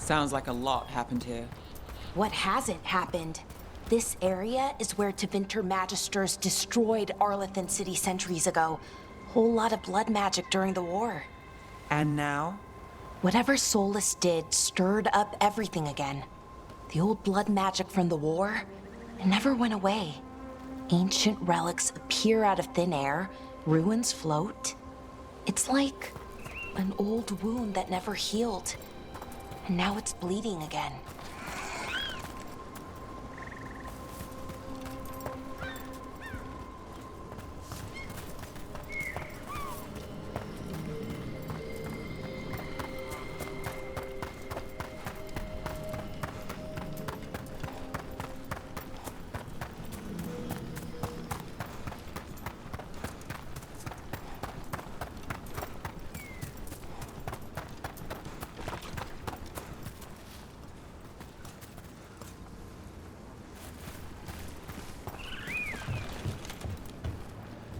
Sounds like a lot happened here. What hasn't happened? This area is where Tevinter Magisters destroyed Arlathan City centuries ago. Whole lot of blood magic during the war. And now? Whatever Solus did stirred up everything again. The old blood magic from the war, it never went away. Ancient relics appear out of thin air, ruins float. It's like an old wound that never healed, and now it's bleeding again.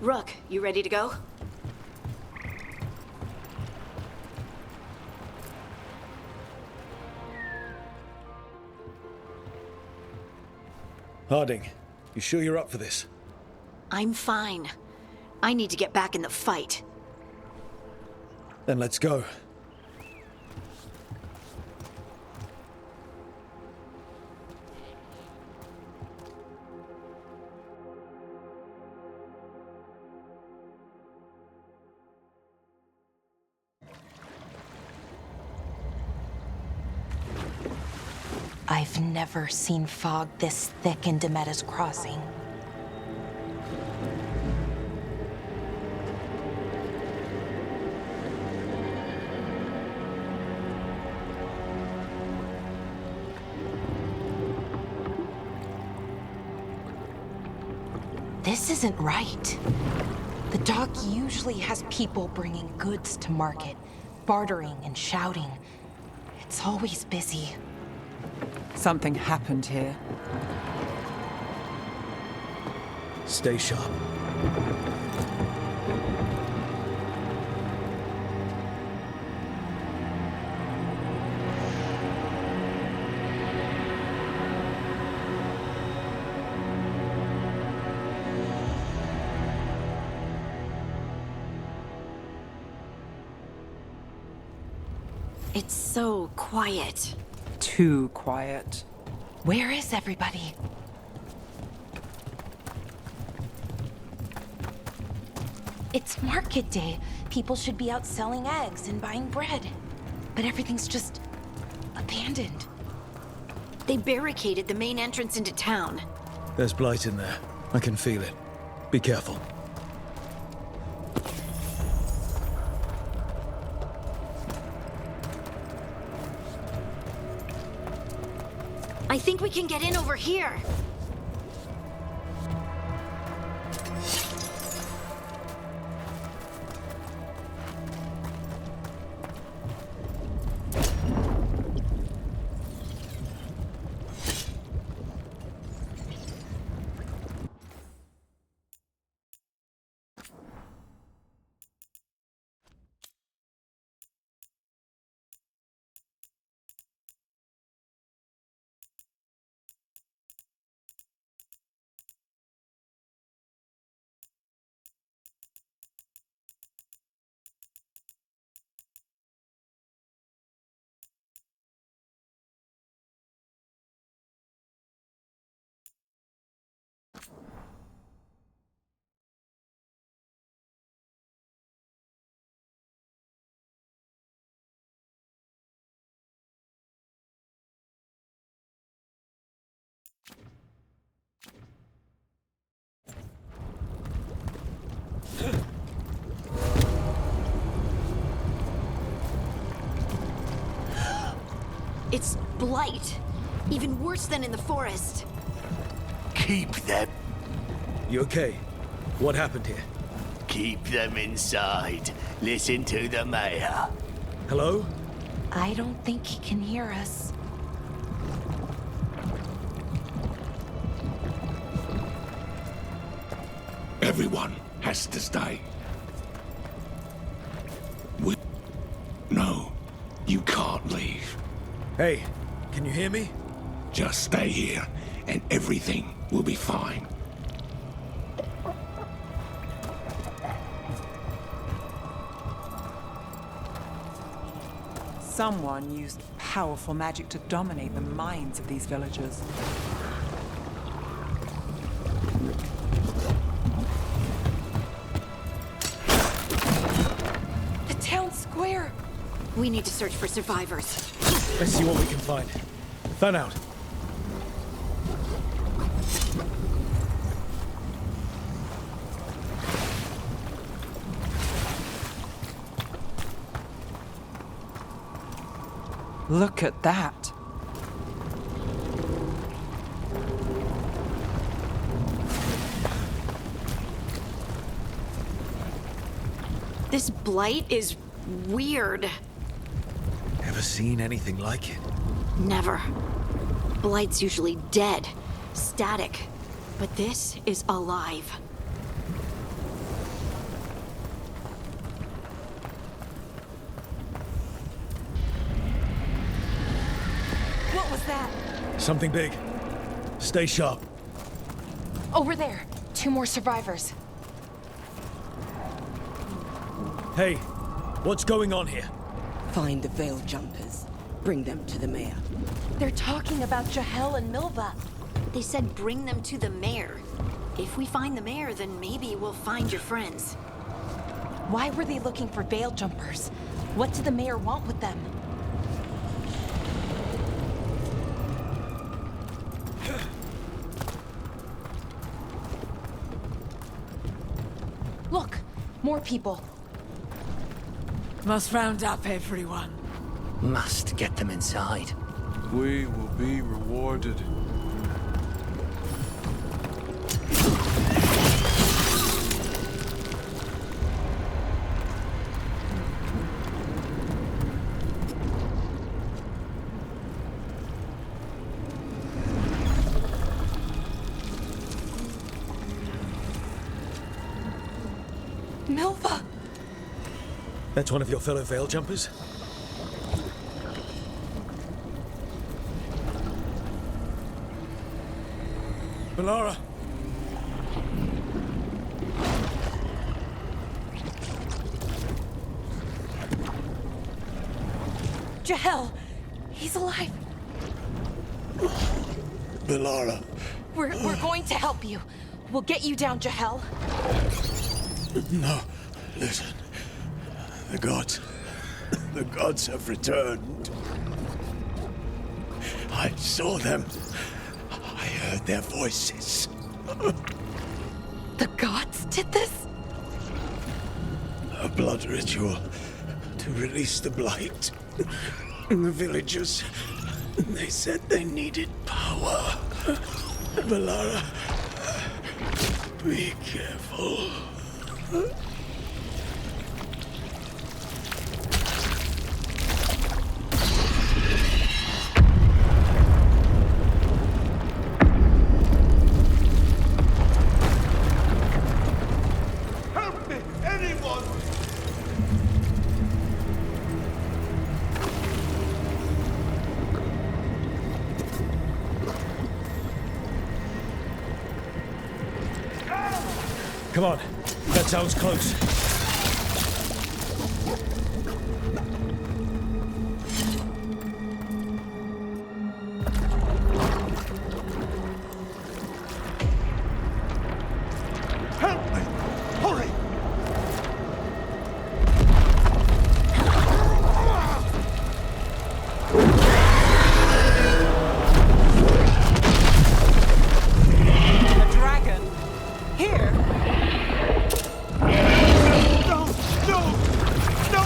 Rook, you ready to go? Harding, you sure you're up for this? I'm fine. I need to get back in the fight. Then let's go. I've never seen fog this thick in Demetta's Crossing. This isn't right. The dock usually has people bringing goods to market, bartering and shouting. It's always busy. Something happened here. Stay sharp. It's so quiet. Too quiet. Where is everybody? It's market day. People should be out selling eggs and buying bread. But everything's just abandoned. They barricaded the main entrance into town. There's blight in there. I can feel it. Be careful. I think we can get in over here. It's blight. Even worse than in the forest. Keep them. You okay? What happened here? Keep them inside. Listen to the mayor. Hello? I don't think he can hear us. Everyone has to stay. No, you can't leave. Hey, can you hear me? Just stay here, and everything will be fine. Someone used powerful magic to dominate the minds of these villagers. The town square! We need to search for survivors. Let's see what we can find. Fan out. Look at that. This blight is weird. Ever seen anything like it? Never. Blight's usually dead, static. But this is alive. What was that? Something big. Stay sharp. Over there. 2 more survivors. Hey, what's going on here? Find the veil jumpers. Bring them to the mayor. They're talking about Jahel and Milva. They said bring them to the mayor. If we find the mayor, then maybe we'll find your friends. Why were they looking for veil jumpers? What did the mayor want with them? Look, more people. Must round up everyone. Must get them inside. We will be rewarded. Milva! That's one of your fellow veil jumpers? Balara! Jahel! He's alive! Balara, We're going to help you. We'll get you down, Jahel. no, listen. The gods have returned. I saw them. I heard their voices. The gods did this? A blood ritual to release the blight. The villagers, they said they needed power. Balara, be careful. Help me, anyone! Come on, that sounds close. Help me! Hurry! A dragon? Here? No! No! No!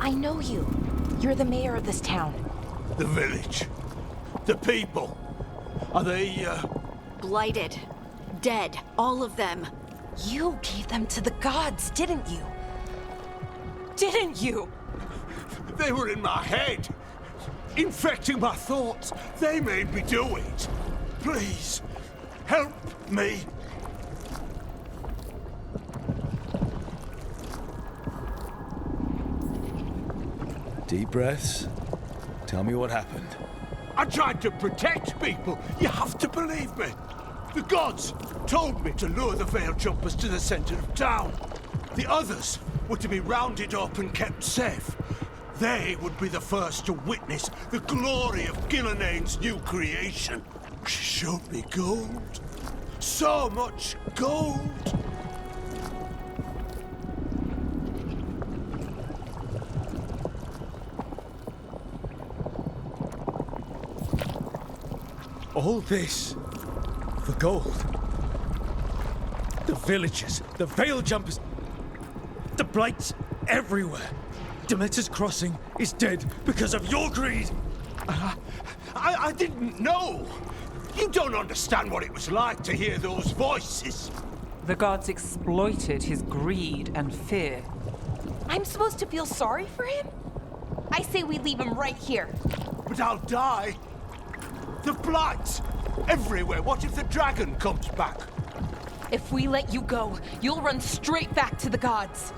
I know you. You're the mayor of this town. The village. The people. Are they, Blighted. Dead. All of them. You gave them to the gods, didn't you? Didn't you? They were in my head. Infecting my thoughts. They made me do it. Please, help me. Deep breaths. Tell me what happened. I tried to protect people. You have to believe me. The gods told me to lure the veil jumpers to the center of town. The others were to be rounded up and kept safe. They would be the first to witness the glory of Gillenayne's new creation. She showed me gold. So much gold. All this for gold. The villagers, the veil jumpers, the blights everywhere. Demeter's Crossing is dead because of your greed. I didn't know. You don't understand what it was like to hear those voices. The gods exploited his greed and fear. I'm supposed to feel sorry for him? I say we leave him right here. But I'll die. The blights everywhere. What if the dragon comes back? If we let you go, you'll run straight back to the gods.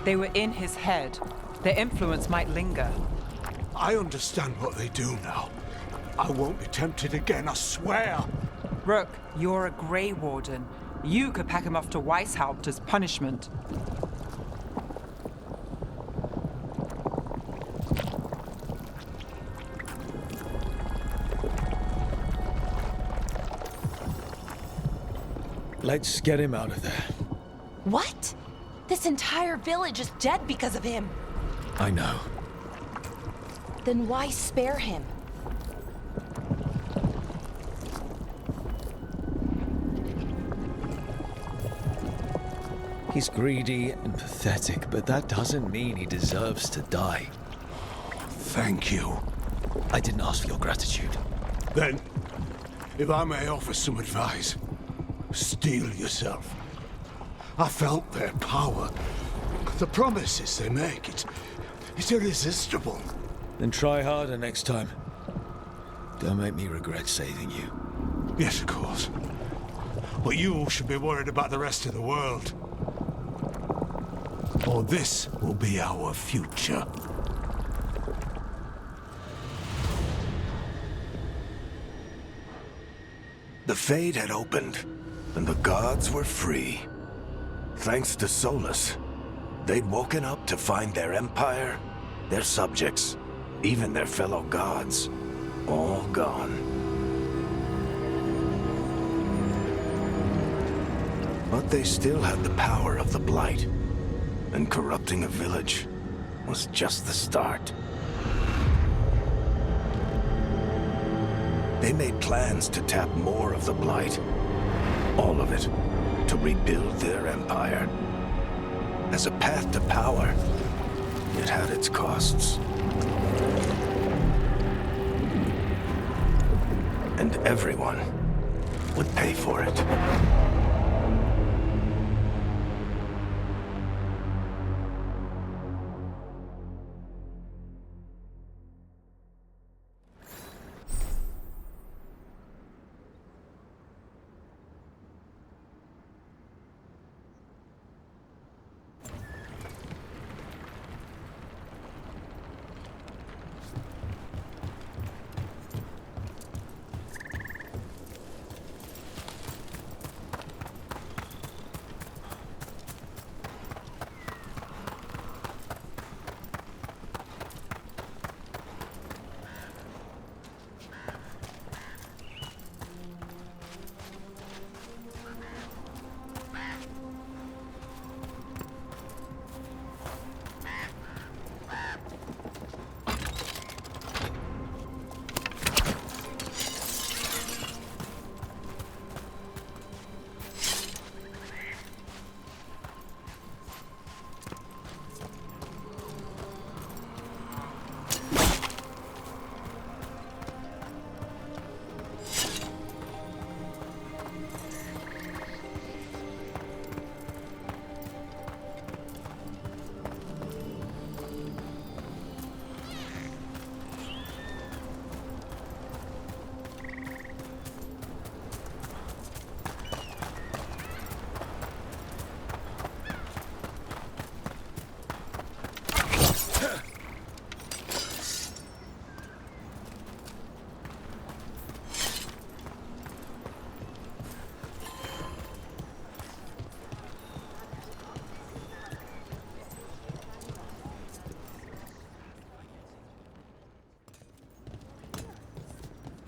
They were in his head. Their influence might linger. I understand what they do now. I won't be tempted again, I swear. Rook, you're a Grey Warden. You could pack him off to Weishaupt as punishment. Let's get him out of there. What? This entire village is dead because of him. I know. Then why spare him? He's greedy and pathetic, but that doesn't mean he deserves to die. Thank you. I didn't ask for your gratitude. Then, if I may offer some advice, steel yourself. I felt their power. The promises they make, it's irresistible. Then try harder next time. Don't make me regret saving you. Yes, of course. But you should be worried about the rest of the world. Or this will be our future. The Fade had opened, and the gods were free. Thanks to Solus, they'd woken up to find their empire, their subjects, even their fellow gods, all gone. But they still had the power of the Blight, and corrupting a village was just the start. They made plans to tap more of the Blight, all of it, to rebuild their empire. As a path to power, it had its costs. And everyone would pay for it.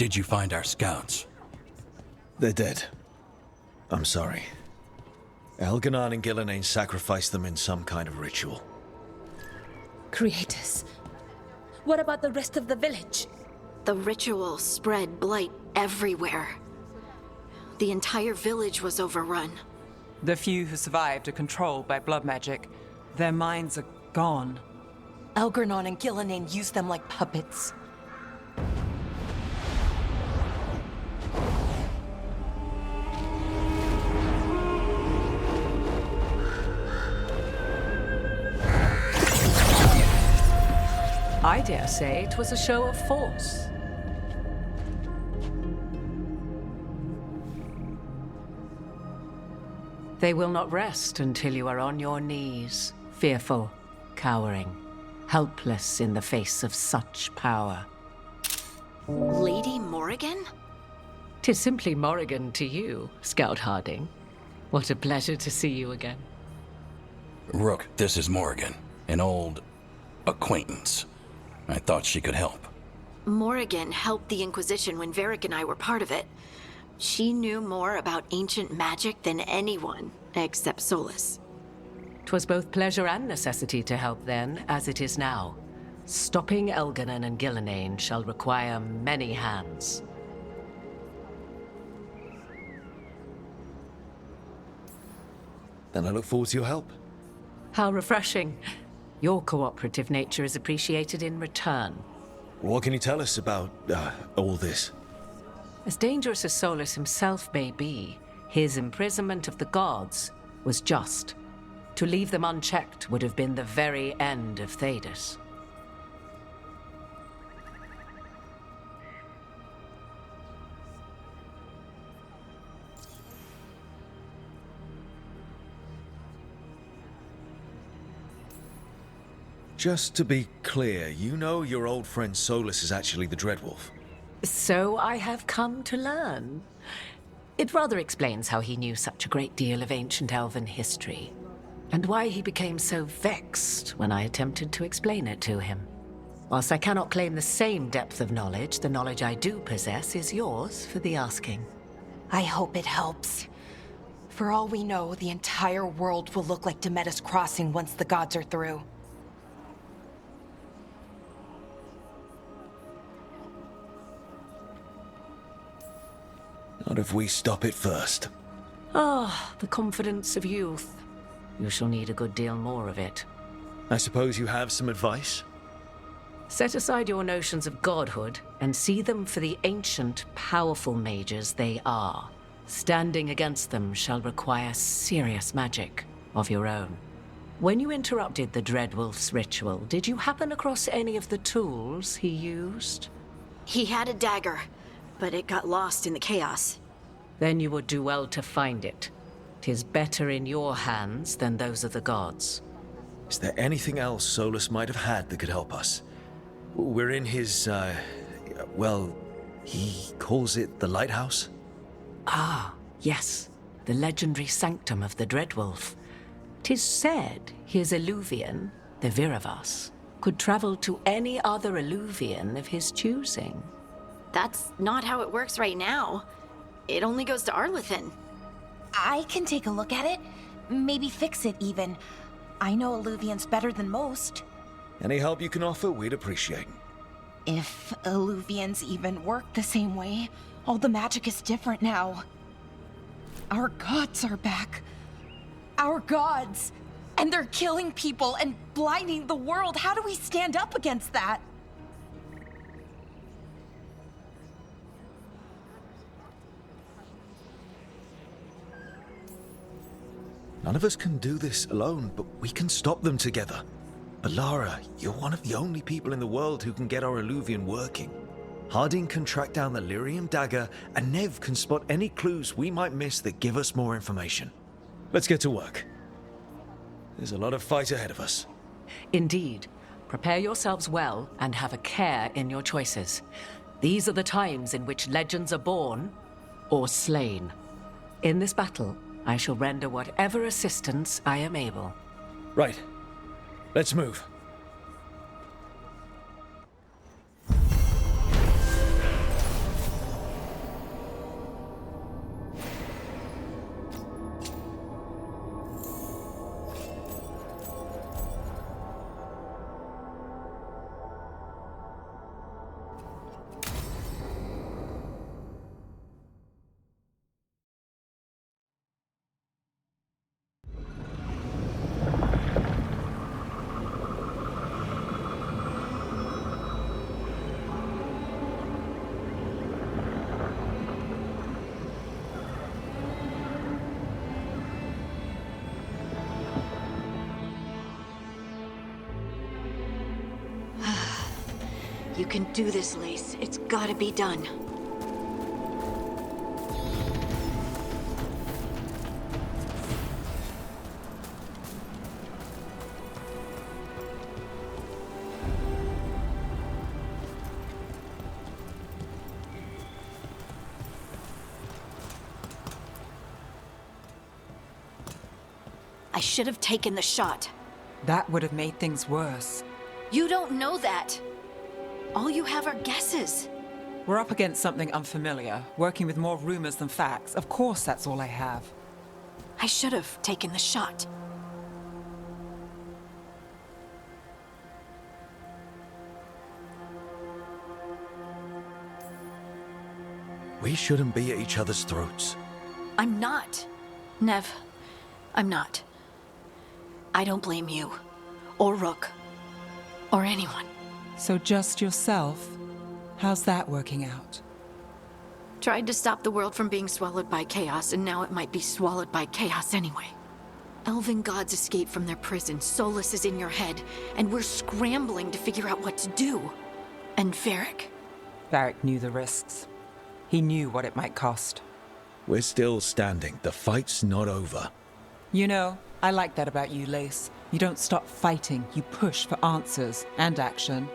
Did you find our scouts? They're dead. I'm sorry. Elganon and Gillenane sacrificed them in some kind of ritual. Creators. What about the rest of the village? The ritual spread blight everywhere. The entire village was overrun. The few who survived are controlled by blood magic. Their minds are gone. Elganon and Gillenane used them like puppets. I dare say it was a show of force. They will not rest until you are on your knees, fearful, cowering, helpless in the face of such power. Lady Morrigan? 'Tis simply Morrigan to you, Scout Harding. What a pleasure to see you again. Rook, this is Morrigan, an old acquaintance. I thought she could help. Morrigan helped the Inquisition when Varric and I were part of it. She knew more about ancient magic than anyone, except Solus. 'Twas both pleasure and necessity to help then, as it is now. Stopping Elganon and Gillenane shall require many hands. Then I look forward to your help. How refreshing. Your cooperative nature is appreciated in return. What can you tell us about all this? As dangerous as Solus himself may be, his imprisonment of the gods was just. To leave them unchecked would have been the very end of Thedas. Just to be clear, you know your old friend Solus is actually the Dreadwolf. So I have come to learn. It rather explains how he knew such a great deal of ancient elven history, and why he became so vexed when I attempted to explain it to him. Whilst I cannot claim the same depth of knowledge, the knowledge I do possess is yours for the asking. I hope it helps. For all we know, the entire world will look like Demetus Crossing once the gods are through. Not if we stop it first. Ah, the confidence of youth. You shall need a good deal more of it. I suppose you have some advice? Set aside your notions of godhood and see them for the ancient, powerful mages they are. Standing against them shall require serious magic of your own. When you interrupted the Dreadwolf's ritual, did you happen across any of the tools he used? He had a dagger, but it got lost in the chaos. Then you would do well to find it. 'Tis better in your hands than those of the gods. Is there anything else Solus might have had that could help us? We're in his, well, he calls it the lighthouse? Ah, yes. The legendary sanctum of the Dreadwolf. 'Tis said his Illuvian, the Viravas, could travel to any other Illuvian of his choosing. That's not how it works right now. It only goes to Arlethan. I can take a look at it. Maybe fix it, even. I know Illuvians better than most. Any help you can offer, we'd appreciate. If Illuvians even work the same way, all the magic is different now. Our gods are back. Our gods! And they're killing people and blinding the world. How do we stand up against that? None of us can do this alone, but we can stop them together. Alara, you're one of the only people in the world who can get our Illuvian working. Harding can track down the Lyrium dagger, and Nev can spot any clues we might miss that give us more information. Let's get to work. There's a lot of fight ahead of us. Indeed. Prepare yourselves well and have a care in your choices. These are the times in which legends are born or slain. In this battle, I shall render whatever assistance I am able. Right. Let's move. You can do this, Lace. It's gotta be done. I should have taken the shot. That would have made things worse. You don't know that. All you have are guesses. We're up against something unfamiliar, working with more rumors than facts. Of course, that's all I have. I should have taken the shot. We shouldn't be at each other's throats. I'm not. Nev, I'm not. I don't blame you, or Rook, or anyone. So just yourself? How's that working out? Tried to stop the world from being swallowed by chaos, and now it might be swallowed by chaos anyway. Elven gods escaped from their prison, Solus is in your head, and we're scrambling to figure out what to do. And Varric? Varric knew the risks. He knew what it might cost. We're still standing. The fight's not over. You know, I like that about you, Lace. You don't stop fighting, you push for answers and action,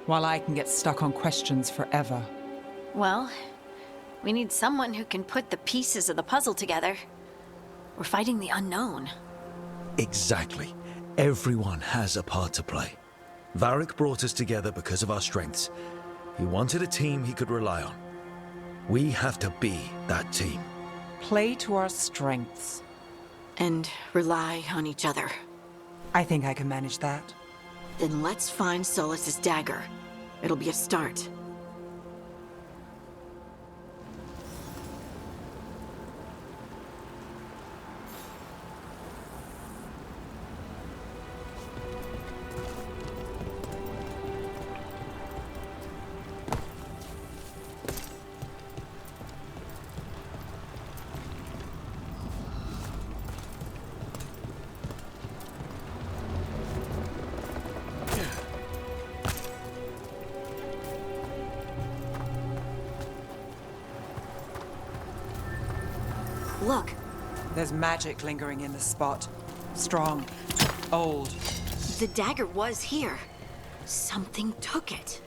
while I can get stuck on questions forever. Well, we need someone who can put the pieces of the puzzle together. We're fighting the unknown. Exactly. Everyone has a part to play. Varric brought us together because of our strengths. He wanted a team he could rely on. We have to be that team. Play to our strengths. And rely on each other. I think I can manage that. Then let's find Solus's dagger. It'll be a start. Look. There's magic lingering in this spot. Strong. Old. The dagger was here. Something took it.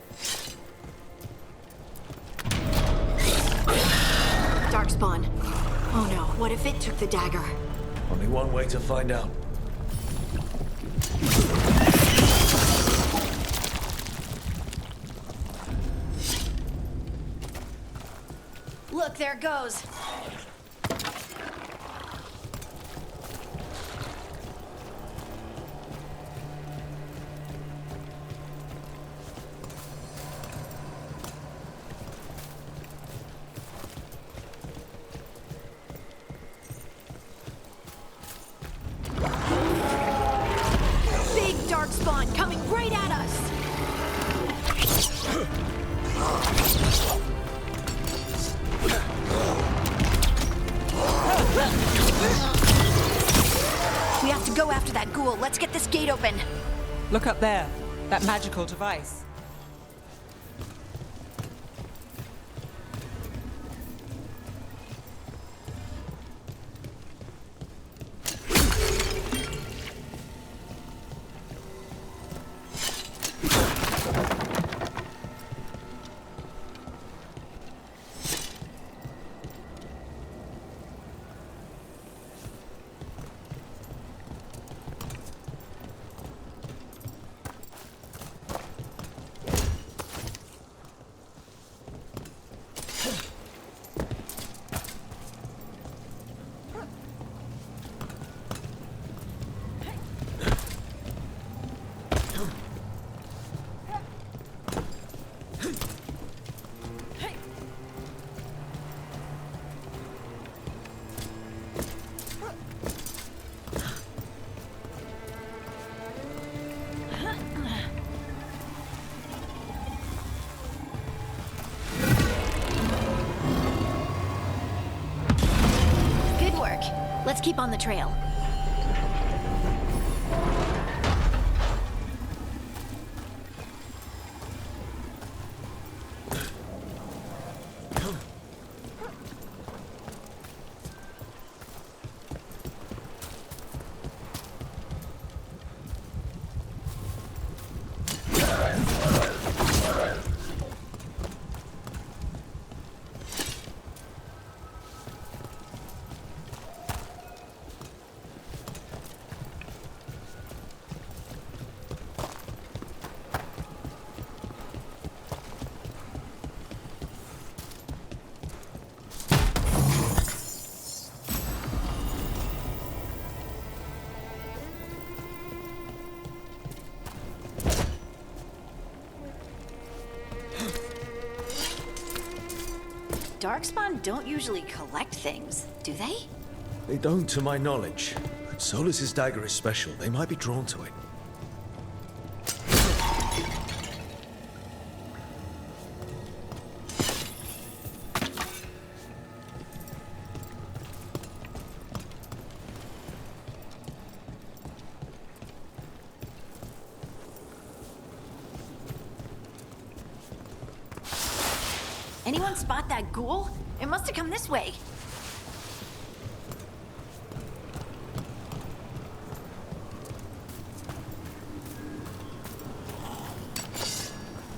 Darkspawn. Oh no, what if it took the dagger? Only one way to find out. Look, there it goes. Darkspawn coming right at us! We have to go after that ghoul. Let's get this gate open. Look up there. That magical device. Let's keep on the trail. Darkspawn don't usually collect things, do they? They don't, to my knowledge. But Solus's dagger is special. They might be drawn to it. Anyone spot that ghoul? It must have come this way.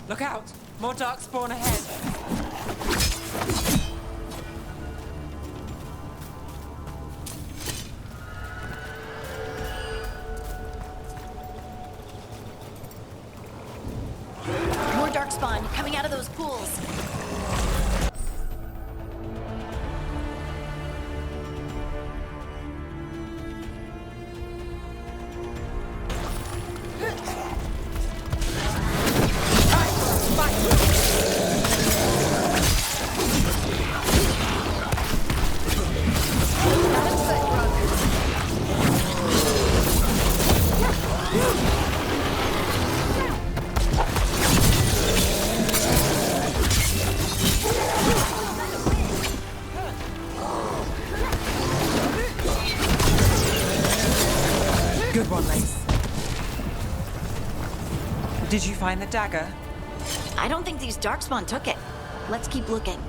Look out! More darkspawn ahead. More darkspawn coming out of those pools. Good one, Lace. Did you find the dagger? I don't think these darkspawn took it. Let's keep looking.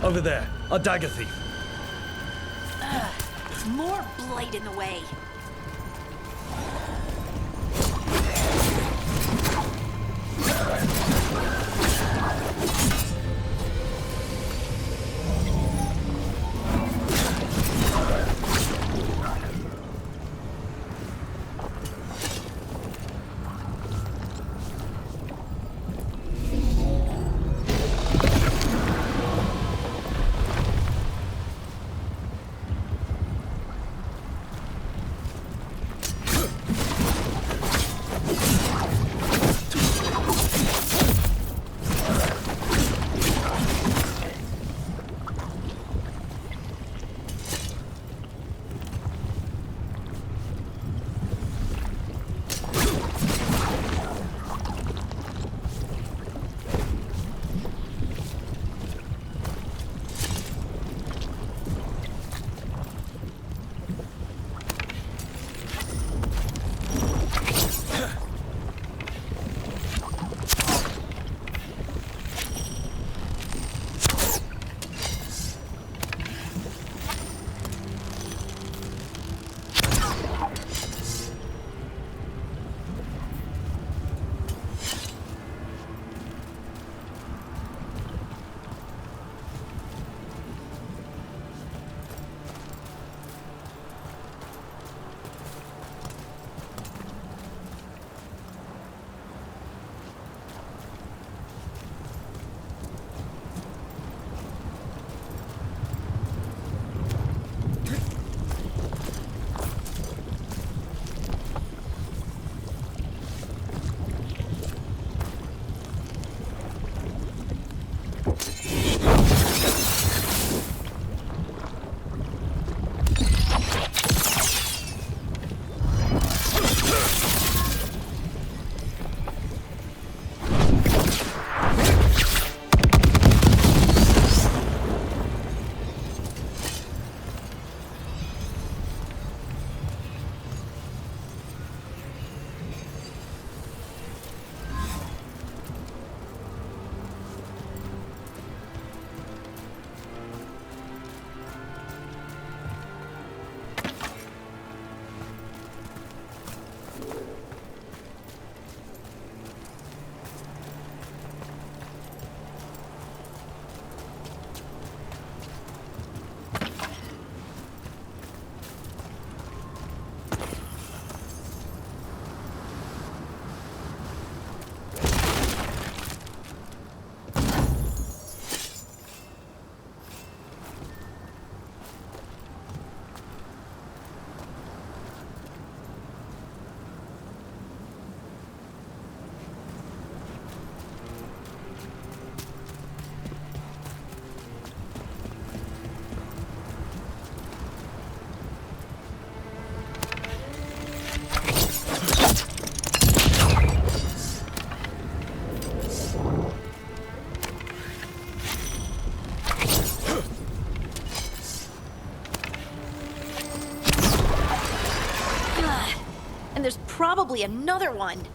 Over there, a dagger thief. More blight in the way. There's probably another one.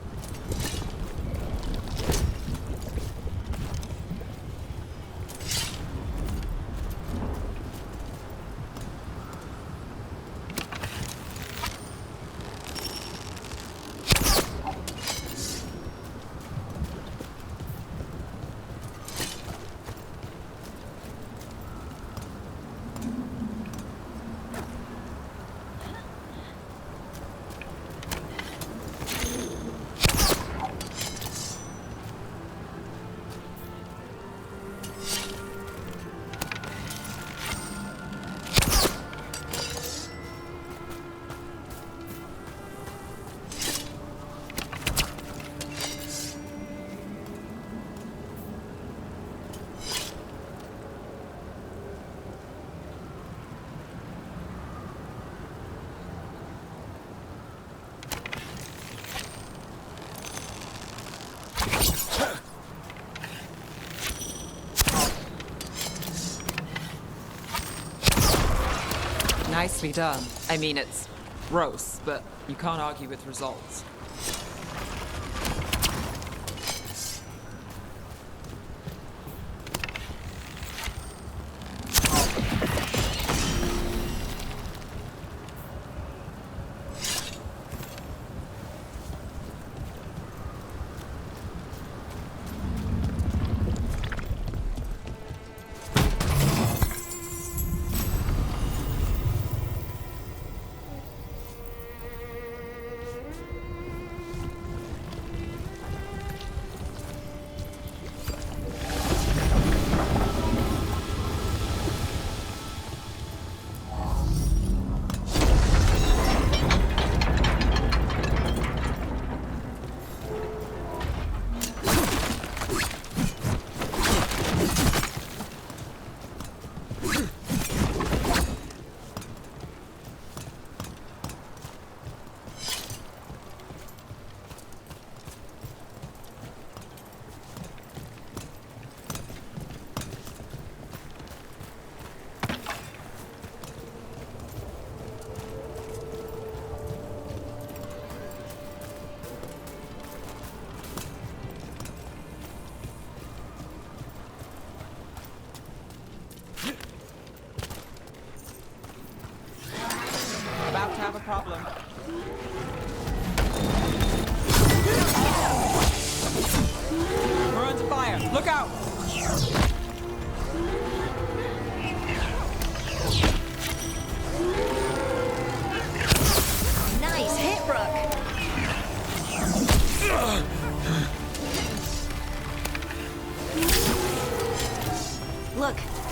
Nicely done. I mean, it's gross, but you can't argue with results.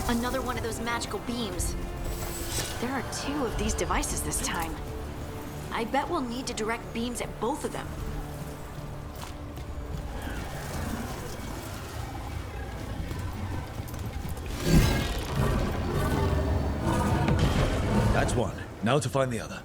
Another one of those magical beams. There are 2 of these devices this time. I bet we'll need to direct beams at both of them. That's one. Now to find the other.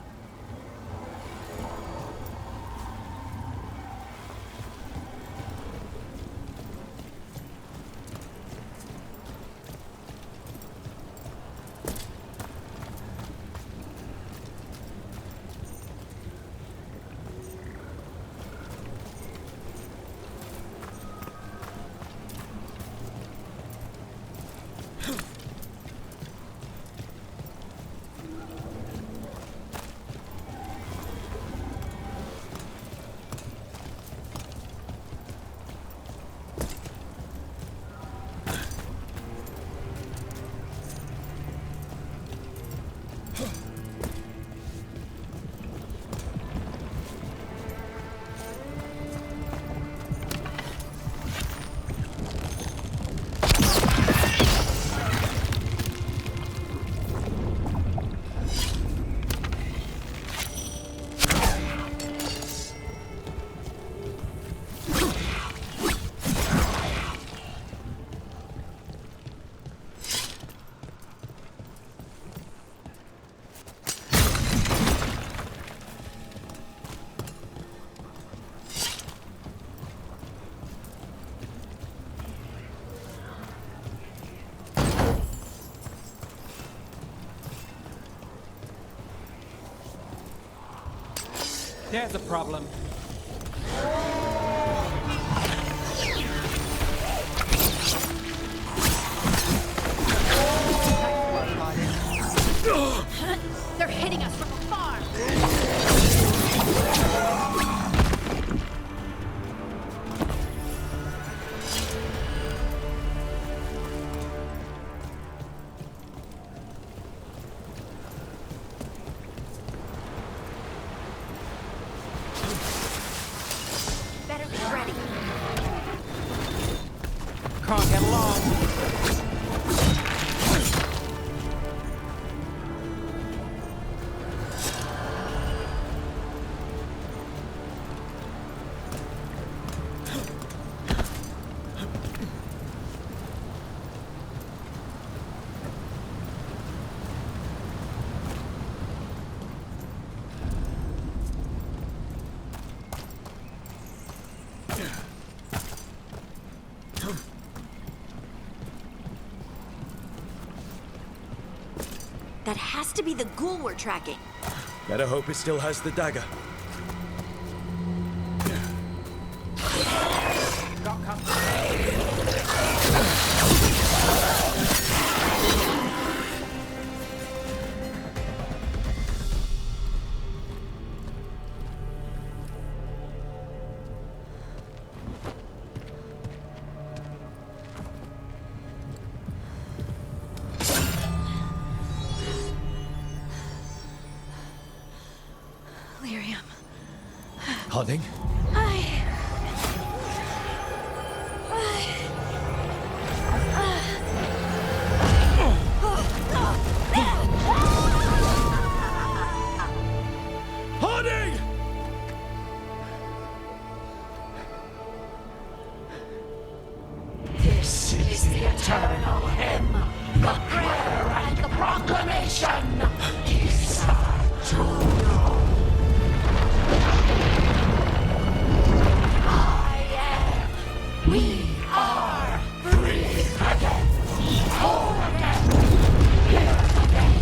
There's a problem. They're hitting us from afar. Better be ready. Can't get along. That has to be the ghoul we're tracking. Better hope it still has the dagger. Lyrium. Harding? Harding! This is the eternal hymn, the prayer and the proclamation. Decide to know. We are free again, whole again, here again.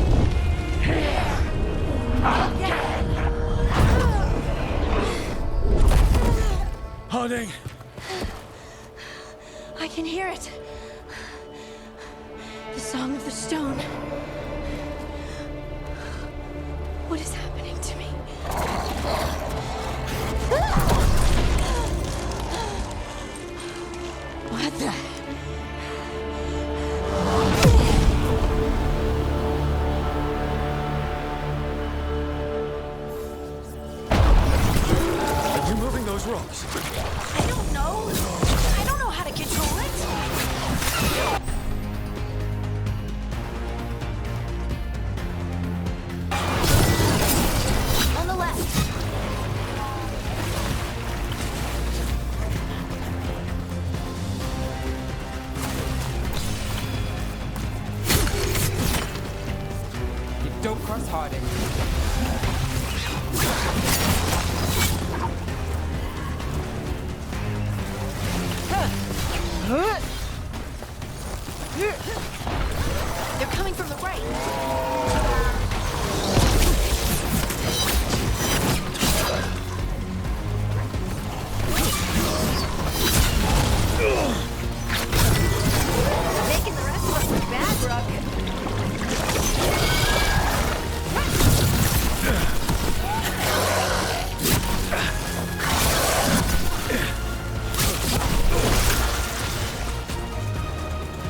Harding! I can hear it. The song of the stone. What is happening to me? What the? Are you moving those rocks? I don't know. I don't know how to control it. half-hearted. They're coming from the right. Making the rest of us look bad, Rook.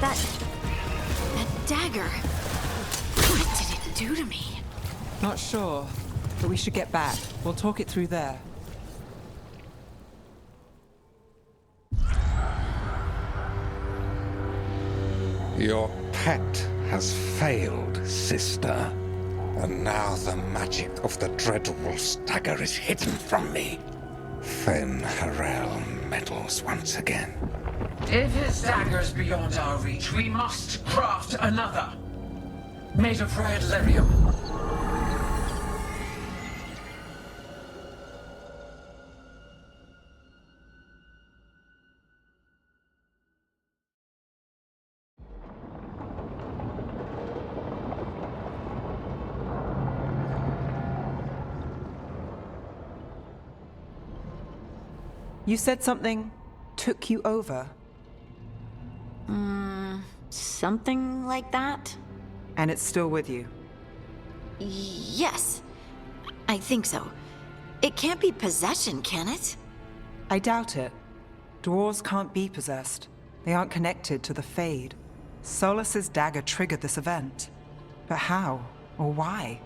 That dagger. What did it do to me? Not sure, but we should get back. We'll talk it through there. Your pet has failed, sister. And now the magic of the Dreadwolf's dagger is hidden from me. Fen Harel meddles once again. If his dagger's beyond our reach, we must craft another. Made of red lyrium. You said something took you over. Something like that? And it's still with you. Yes. I think so. It can't be possession, can it? I doubt it. Dwarves can't be possessed. They aren't connected to the Fade. Solus's dagger triggered this event. But how? Or why?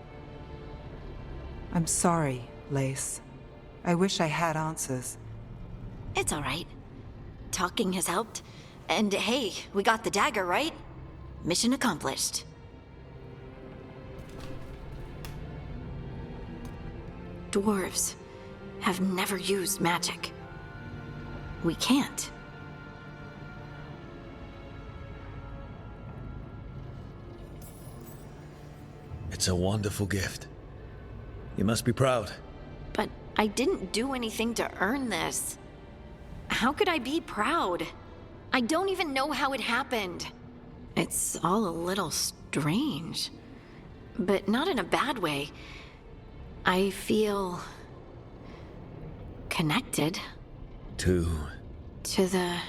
I'm sorry, Lace. I wish I had answers. It's all right. Talking has helped. And hey, we got the dagger, right? Mission accomplished. Dwarves have never used magic. We can't. It's a wonderful gift. You must be proud. But I didn't do anything to earn this. How could I be proud? I don't even know how it happened. It's all a little strange. But not in a bad way. I feel connected. To the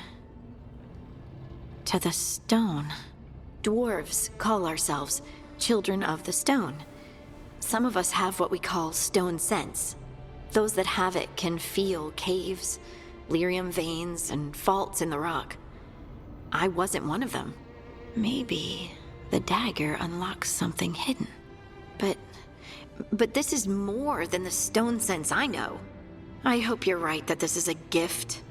stone. Dwarves call ourselves children of the stone. Some of us have what we call stone sense. Those that have it can feel caves, lyrium veins, and faults in the rock. I wasn't one of them. Maybe the dagger unlocks something hidden. But this is more than the stone sense I know. I hope you're right that this is a gift.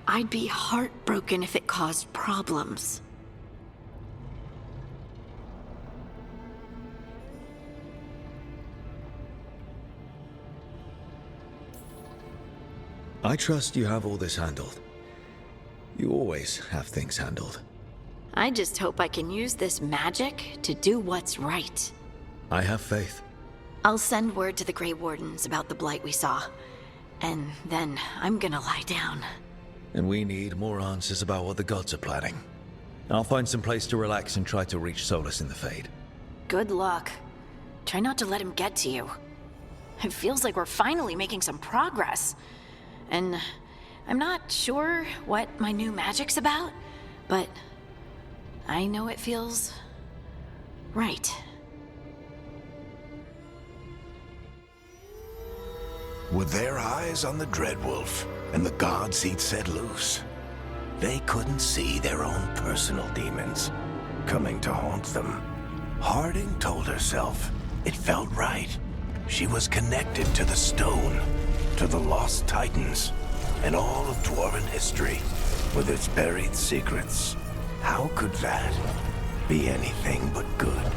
I'd be heartbroken if it caused problems. I trust you have all this handled. You always have things handled. I just hope I can use this magic to do what's right. I have faith. I'll send word to the Grey Wardens about the blight we saw. And then I'm gonna lie down. And we need more answers about what the gods are planning. I'll find some place to relax and try to reach Solus in the Fade. Good luck. Try not to let him get to you. It feels like we're finally making some progress. And I'm not sure what my new magic's about, but I know it feels right. With their eyes on the Dreadwolf and the gods he'd set loose, they couldn't see their own personal demons coming to haunt them. Harding told herself it felt right. She was connected to the stone, to the lost titans, and all of Dwarven history, with its buried secrets. How could that be anything but good?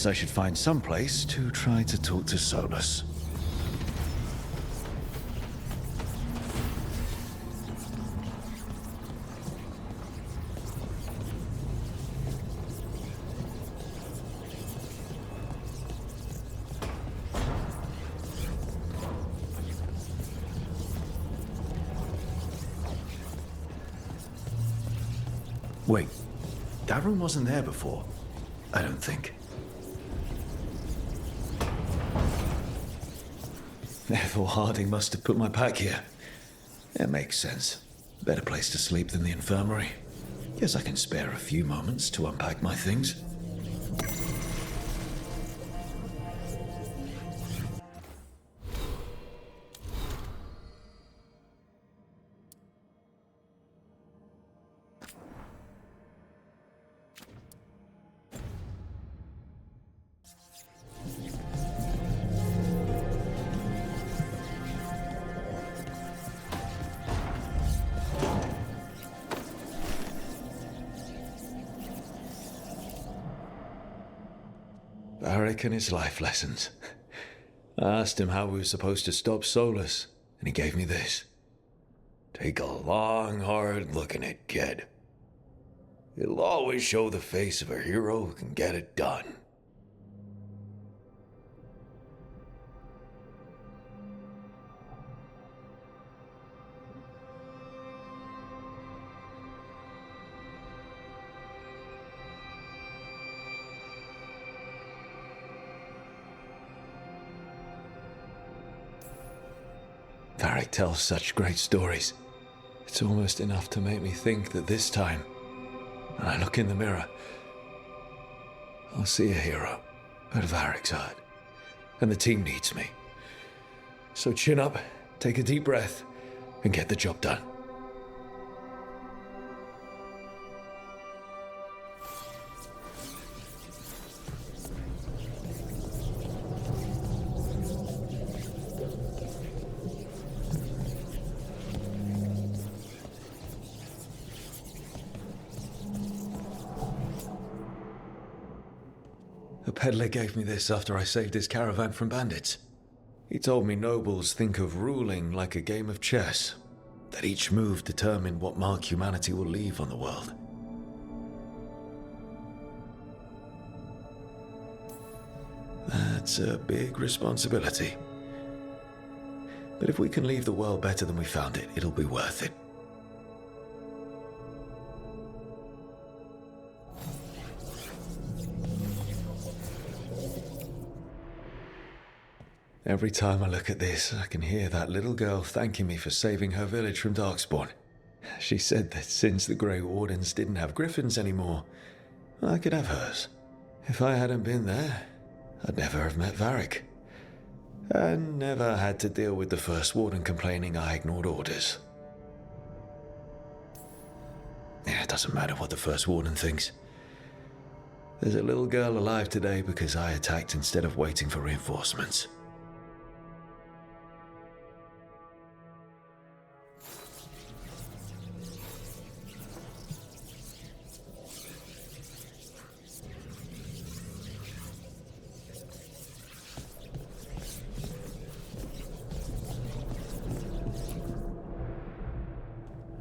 Guess I should find some place to try to talk to Solus. Wait, that room wasn't there before. I don't think. Therefore, Harding must have put my pack here. It makes sense. Better place to sleep than the infirmary. Guess I can spare a few moments to unpack my things. Varric and his life lessons. I asked him how we were supposed to stop Solus, and he gave me this. Take a long, hard look at it, kid. It'll always show the face of a hero who can get it done. Varric tells such great stories. It's almost enough to make me think that this time, when I look in the mirror, I'll see a hero at Varric's heart, and the team needs me. So chin up, take a deep breath, and get the job done. The peddler gave me this after I saved his caravan from bandits. He told me nobles think of ruling like a game of chess, that each move determined what mark humanity will leave on the world. That's a big responsibility. But if we can leave the world better than we found it, it'll be worth it. Every time I look at this, I can hear that little girl thanking me for saving her village from Darkspawn. She said that since the Grey Wardens didn't have griffins anymore, I could have hers. If I hadn't been there, I'd never have met Varric. And never had to deal with the First Warden complaining I ignored orders. It doesn't matter what the First Warden thinks. There's a little girl alive today because I attacked instead of waiting for reinforcements.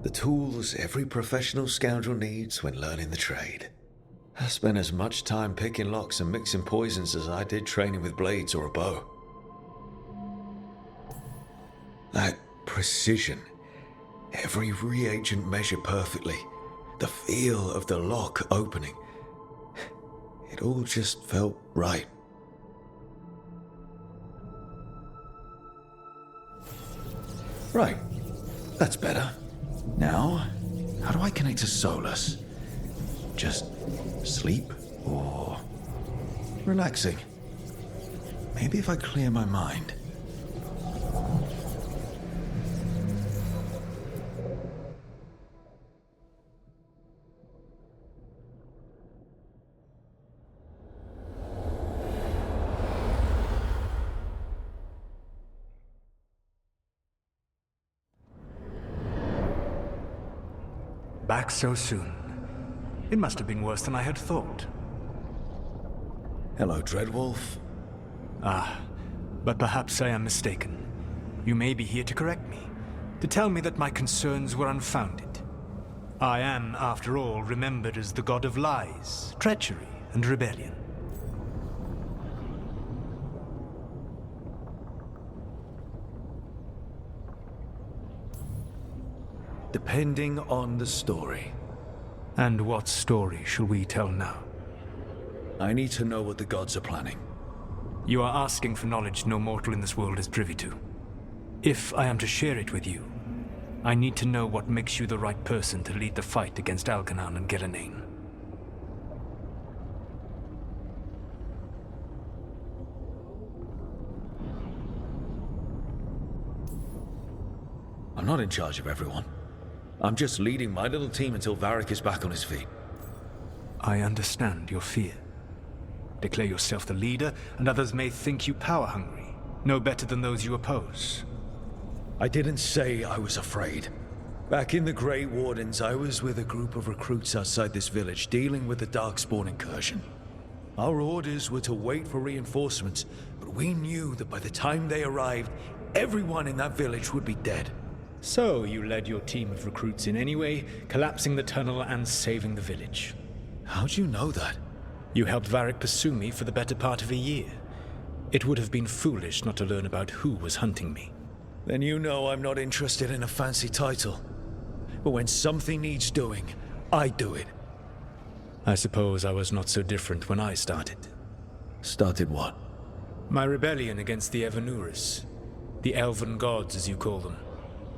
The tools every professional scoundrel needs when learning the trade. I spent as much time picking locks and mixing poisons as I did training with blades or a bow. That precision, every reagent measured perfectly, the feel of the lock opening, it all just felt right. Right, that's better. Now, how do I connect to Solus? Just sleep or relaxing? Maybe if I clear my mind. Back so soon. It must have been worse than I had thought. Hello, Dreadwolf. But perhaps I am mistaken. You may be here to correct me, to tell me that my concerns were unfounded. I am, after all, remembered as the god of lies, treachery, and rebellion. Depending on the story. And what story shall we tell now? I need to know what the gods are planning. You are asking for knowledge no mortal in this world is privy to. If I am to share it with you, I need to know what makes you the right person to lead the fight against Algernon and Gillenane. I'm not in charge of everyone. I'm just leading my little team until Varric is back on his feet. I understand your fear. Declare yourself the leader, and others may think you power-hungry, no better than those you oppose. I didn't say I was afraid. Back in the Grey Wardens, I was with a group of recruits outside this village, dealing with the Darkspawn incursion. Our orders were to wait for reinforcements, but we knew that by the time they arrived, everyone in that village would be dead. So you led your team of recruits in anyway, collapsing the tunnel and saving the village. How'd you know that? You helped Varric pursue me for the better part of a year. It would have been foolish not to learn about who was hunting me. Then you know I'm not interested in a fancy title. But when something needs doing, I do it. I suppose I was not so different when I started. Started what? My rebellion against the Evanuris. The elven gods, as you call them.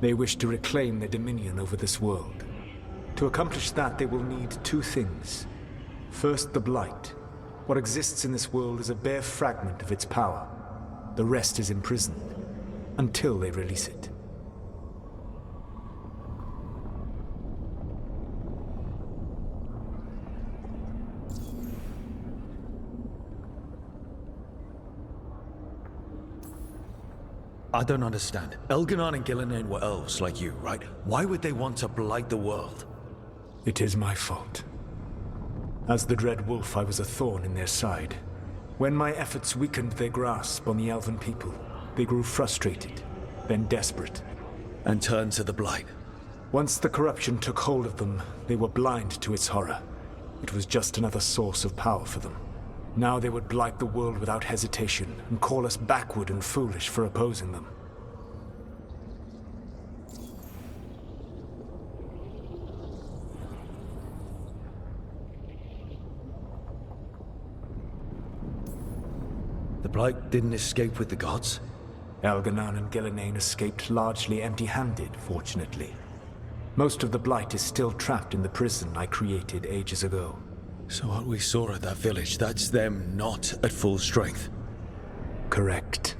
They wish to reclaim their dominion over this world. To accomplish that, they will need two things. First, the Blight. What exists in this world is a bare fragment of its power. The rest is imprisoned, until they release it. I don't understand. Elganon and Gillenane were elves like you, right? Why would they want to blight the world? It is my fault. As the Dread Wolf, I was a thorn in their side. When my efforts weakened their grasp on the elven people, they grew frustrated, then desperate. And turned to the Blight. Once the corruption took hold of them, they were blind to its horror. It was just another source of power for them. Now they would blight the world without hesitation and call us backward and foolish for opposing them. The Blight didn't escape with the gods? Elganon and Gillenane escaped largely empty-handed, fortunately. Most of the Blight is still trapped in the prison I created ages ago. So what we saw at that village, that's them not at full strength? Correct.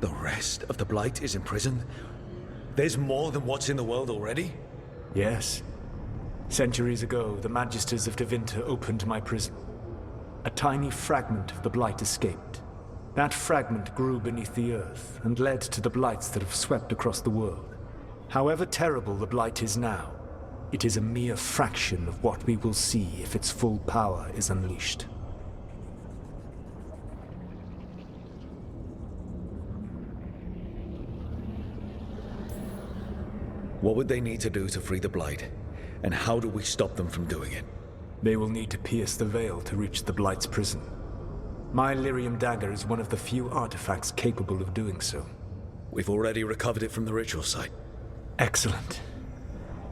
The rest of the Blight is imprisoned? There's more than what's in the world already? Yes. Centuries ago, the Magisters of Tevinter opened my prison. A tiny fragment of the Blight escaped. That fragment grew beneath the earth and led to the Blights that have swept across the world. However terrible the Blight is now, it is a mere fraction of what we will see if its full power is unleashed. What would they need to do to free the Blight? And how do we stop them from doing it? They will need to pierce the veil to reach the Blight's prison. My Lyrium dagger is one of the few artifacts capable of doing so. We've already recovered it from the ritual site. Excellent.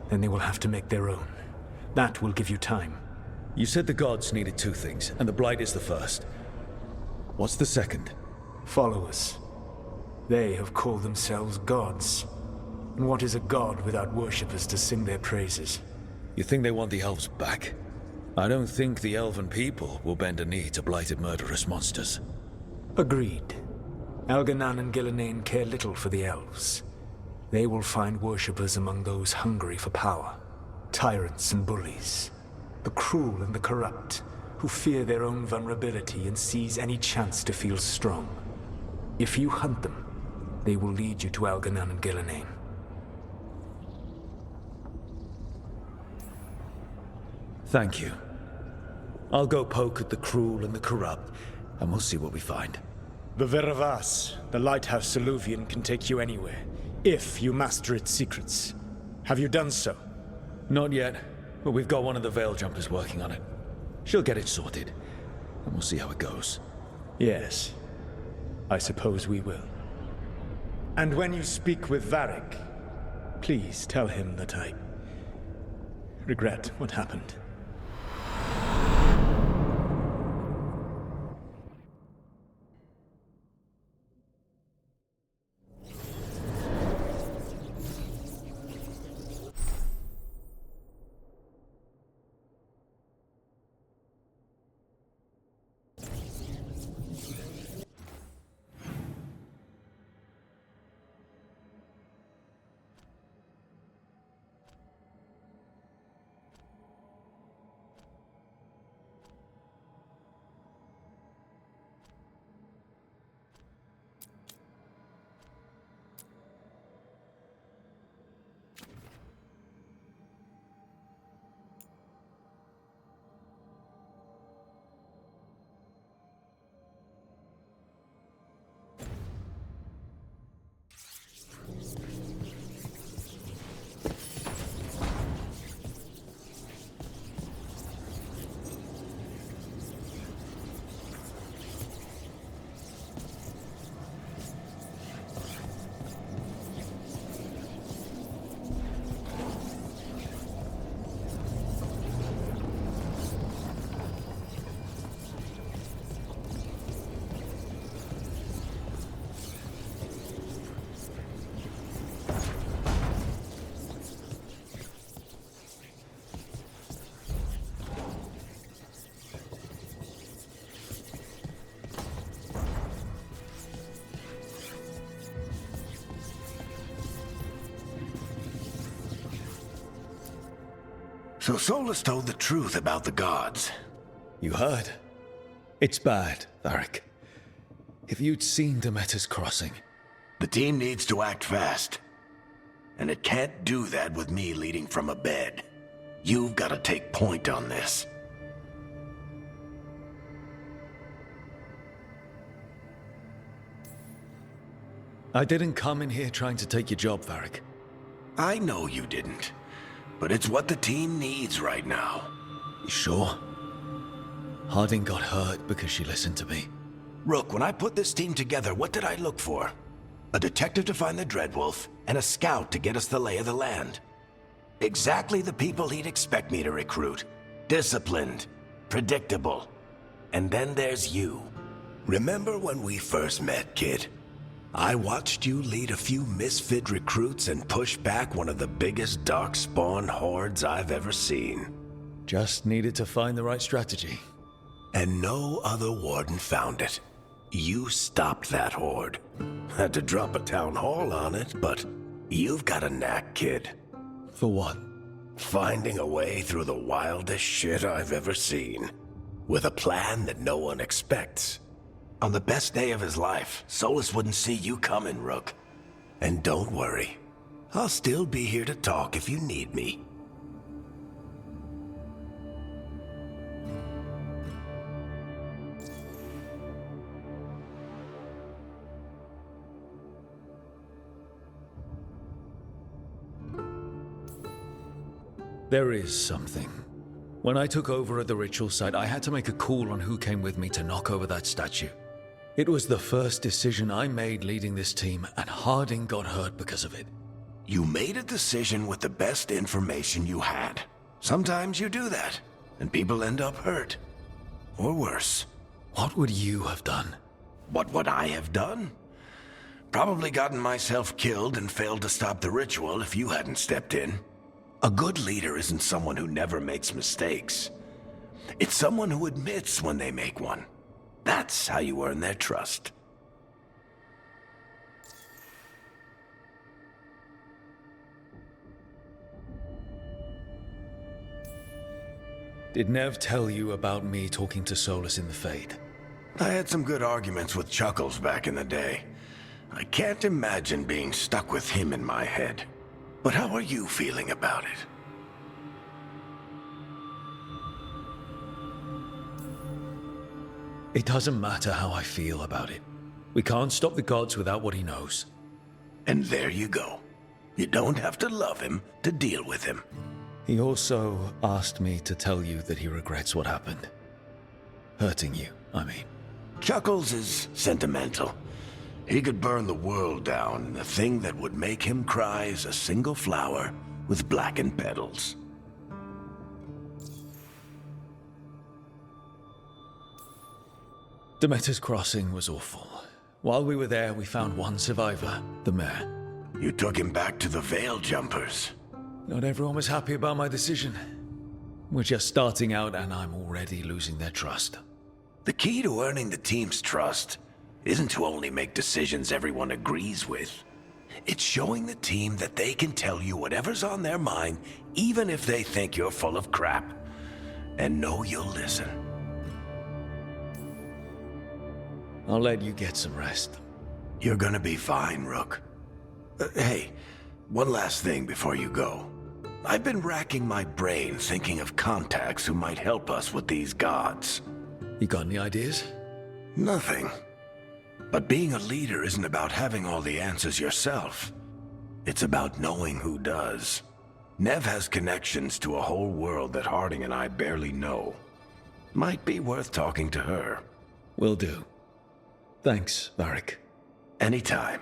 Then they will have to make their own. That will give you time. You said the gods needed two things, and the Blight is the first. What's the second? Followers. They have called themselves gods. And what is a god without worshippers to sing their praises? You think they want the elves back? I don't think the elven people will bend a knee to blighted murderous monsters. Agreed. Elganon and Gillenane care little for the elves. They will find worshippers among those hungry for power. Tyrants and bullies. The cruel and the corrupt, who fear their own vulnerability and seize any chance to feel strong. If you hunt them, they will lead you to Elganon and Gillenane. Thank you. I'll go poke at the cruel and the corrupt, and we'll see what we find. The Veravas, the lighthouse Soluvian, can take you anywhere, if you master its secrets. Have you done so? Not yet, but we've got one of the Veil Jumpers working on it. She'll get it sorted, and we'll see how it goes. Yes, I suppose we will. And when you speak with Varric, please tell him that I regret what happened. So Solus told the truth about the gods. You heard? It's bad, Varric. If you'd seen Demeter's crossing... The team needs to act fast. And it can't do that with me leading from a bed. You've got to take point on this. I didn't come in here trying to take your job, Varric. I know you didn't. But it's what the team needs right now. You sure? Harding got hurt because she listened to me. Rook, when I put this team together, what did I look for? A detective to find the Dreadwolf, and a scout to get us the lay of the land. Exactly the people he'd expect me to recruit. Disciplined, predictable. And then there's you. Remember when we first met, kid? I watched you lead a few misfit recruits and push back one of the biggest darkspawn hordes I've ever seen. Just needed to find the right strategy. And no other warden found it. You stopped that horde. Had to drop a town hall on it, but you've got a knack, kid. For what? Finding a way through the wildest shit I've ever seen. With a plan that no one expects. On the best day of his life, Solus wouldn't see you coming, Rook. And don't worry. I'll still be here to talk if you need me. There is something. When I took over at the ritual site, I had to make a call on who came with me to knock over that statue. It was the first decision I made leading this team, and Harding got hurt because of it. You made a decision with the best information you had. Sometimes you do that, and people end up hurt. Or worse. What would you have done? What would I have done? Probably gotten myself killed and failed to stop the ritual if you hadn't stepped in. A good leader isn't someone who never makes mistakes. It's someone who admits when they make one. That's how you earn their trust. Did Nev tell you about me talking to Solus in the Fade? I had some good arguments with Chuckles back in the day. I can't imagine being stuck with him in my head. But how are you feeling about it? It doesn't matter how I feel about it. We can't stop the gods without what he knows. And there you go. You don't have to love him to deal with him. He also asked me to tell you that he regrets what happened. Hurting you, I mean. Chuckles is sentimental. He could burn the world down, and the thing that would make him cry is a single flower with blackened petals. Demeter's Crossing was awful. While we were there, we found one survivor, the mayor. You took him back to the Veil Jumpers. Not everyone was happy about my decision. We're just starting out and I'm already losing their trust. The key to earning the team's trust isn't to only make decisions everyone agrees with. It's showing the team that they can tell you whatever's on their mind, even if they think you're full of crap. And know you'll listen. I'll let you get some rest. You're gonna be fine, Rook. Hey, one last thing before you go. I've been racking my brain thinking of contacts who might help us with these gods. You got any ideas? Nothing. But being a leader isn't about having all the answers yourself. It's about knowing who does. Nev has connections to a whole world that Harding and I barely know. Might be worth talking to her. Will do. Thanks, Varric. Anytime.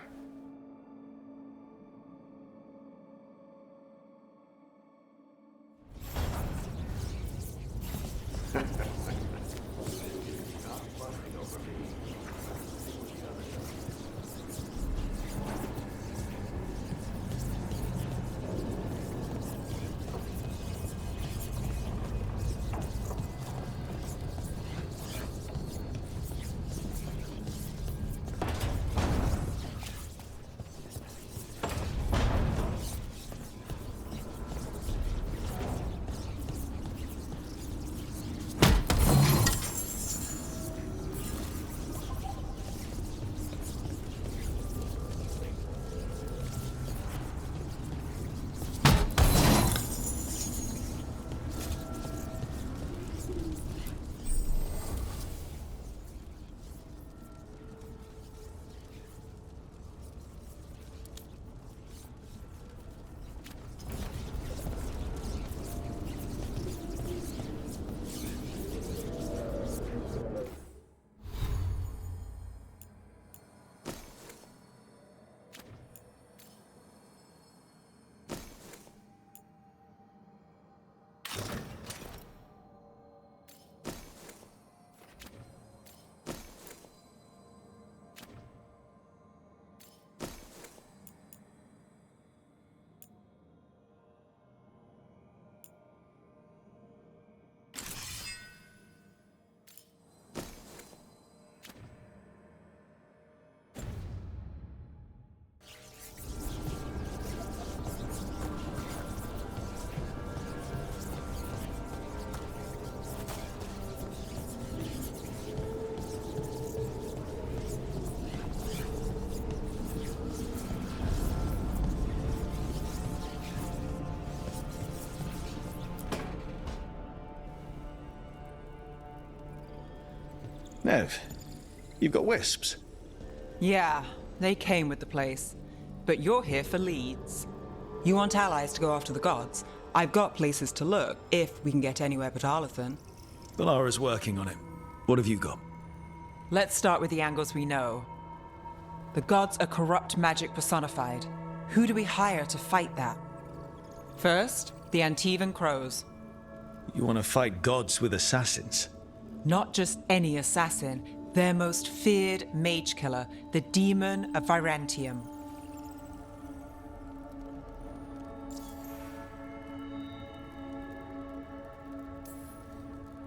Nev, you've got wisps. Yeah, they came with the place. But you're here for leads. You want allies to go after the gods? I've got places to look, if we can get anywhere but Arlathan. Valara's working on it. What have you got? Let's start with the angles we know. The gods are corrupt magic personified. Who do we hire to fight that? First, the Antivan Crows. You want to fight gods with assassins? Not just any assassin, their most feared mage killer, the Demon of Virantium.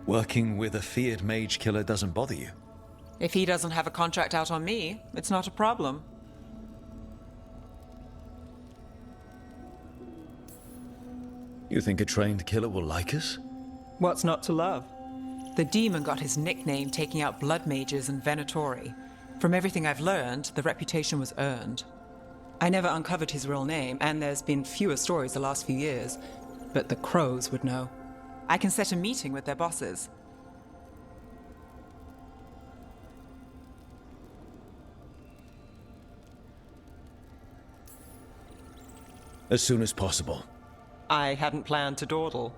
Working with a feared mage killer doesn't bother you? If he doesn't have a contract out on me, it's not a problem. You think a trained killer will like us? What's not to love? The demon got his nickname taking out blood mages and Venatori. From everything I've learned, the reputation was earned. I never uncovered his real name, and there's been fewer stories the last few years, but the Crows would know. I can set a meeting with their bosses. As soon as possible. I hadn't planned to dawdle.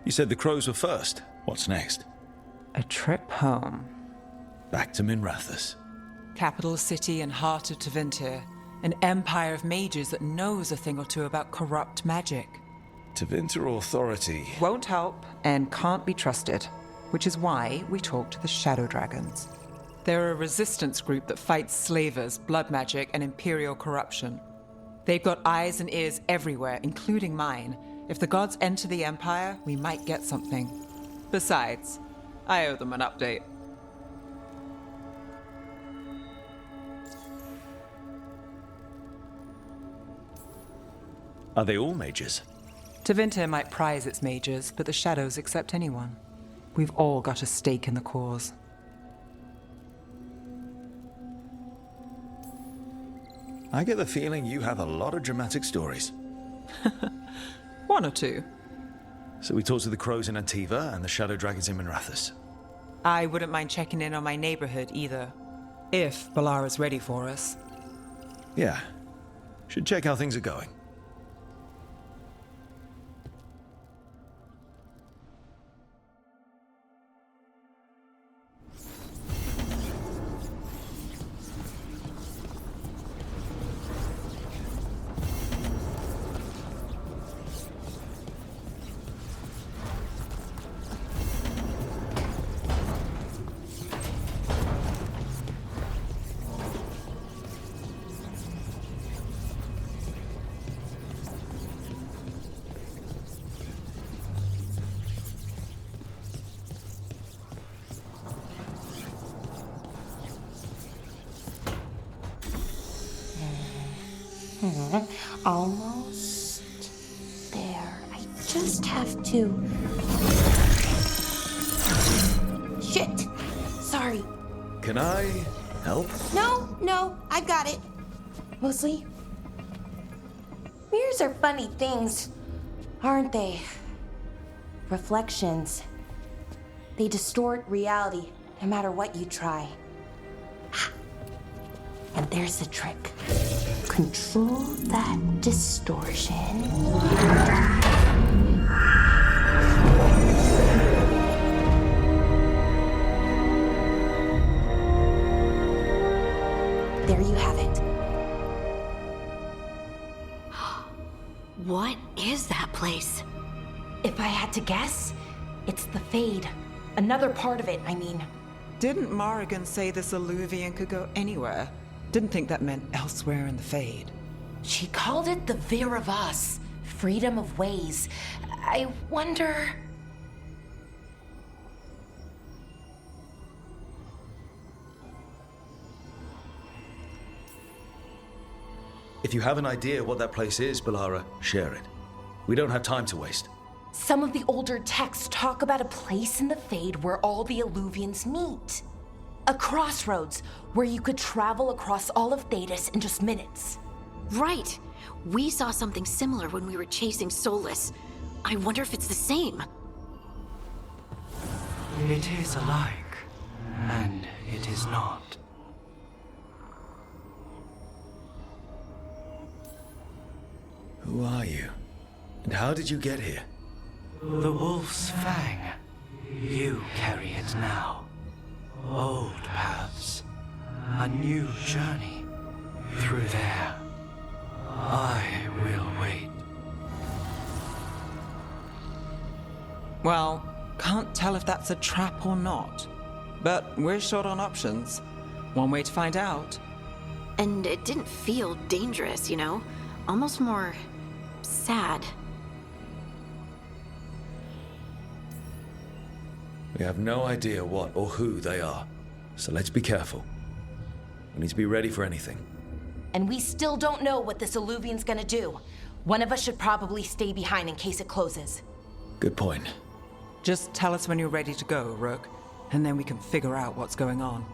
You said the crows were first. What's next? A trip home. Back to Minrathous. Capital city and heart of Tevinter. An empire of mages that knows a thing or two about corrupt magic. Tevinter authority Won't help and can't be trusted, which is why we talk to the Shadow Dragons. They're a resistance group that fights slavers, blood magic, and imperial corruption. They've got eyes and ears everywhere, including mine. If the gods enter the Empire, we might get something. Besides, I owe them an update. Are they all mages? Tevinter might prize its mages, but the Shadows accept anyone. We've all got a stake in the cause. I get the feeling you have a lot of dramatic stories. One or two. So we talked to the crows in Antiva and the Shadow Dragons in Minrathous. I wouldn't mind checking in on my neighborhood either. If Balara's ready for us. Yeah. Should check how things are going. Almost there. I just have to... Shit! Sorry. Can I help? No, I've got it. Mostly. Mirrors are funny things, aren't they? Reflections. They distort reality, no matter what you try. And there's the trick. Control that distortion. There you have it. What is that place? If I had to guess, it's the Fade. Another part of it, I mean. Didn't Morrigan say this Alluvian could go anywhere? Didn't think that meant elsewhere in the Fade. She called it the Veer of Us, freedom of ways. I wonder... If you have an idea what that place is, Balara, share it. We don't have time to waste. Some of the older texts talk about a place in the Fade where all the Alluvians meet. A crossroads where you could travel across all of Thedas in just minutes. Right. We saw something similar when we were chasing Solus. I wonder if it's the same. It is alike, and it is not. Who are you? And how did you get here? The Wolf's Fang. You carry it now. Old paths. A new journey. Through there. I will wait. Well, can't tell if that's a trap or not. But we're short on options. One way to find out. And it didn't feel dangerous, you know? Almost more... sad. We have no idea what or who they are, so let's be careful. We need to be ready for anything. And we still don't know what this Alluvian's gonna do. One of us should probably stay behind in case it closes. Good point. Just tell us when you're ready to go, Rook, and then we can figure out what's going on.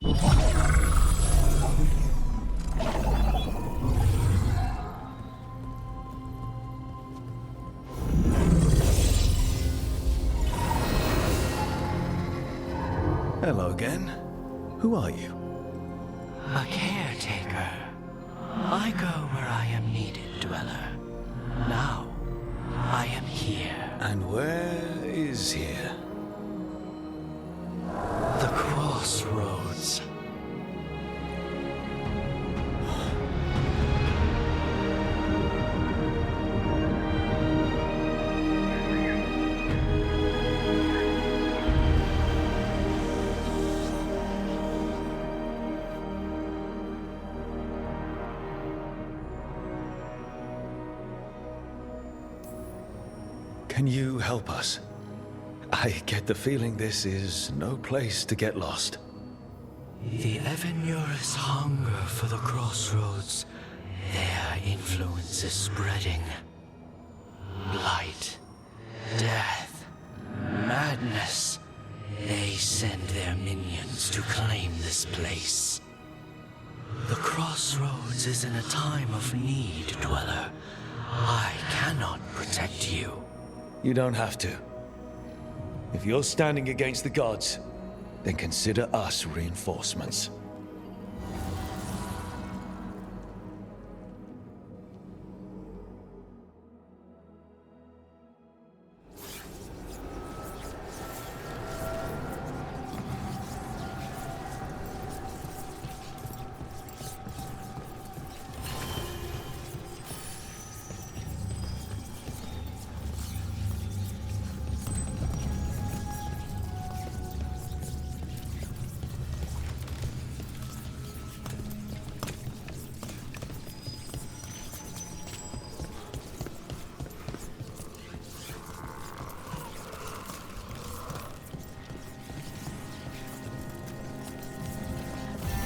Hello again. Who are you? A caretaker. I go where I am needed, dweller. Now, I am here. And where is here? The crossroads. Can you help us? I get the feeling this is no place to get lost. The Evanurus hunger for the crossroads. Their influence is spreading. Blight, death, madness. They send their minions to claim this place. The crossroads is in a time of need, dweller. I cannot protect you. You don't have to. If you're standing against the gods, then consider us reinforcements.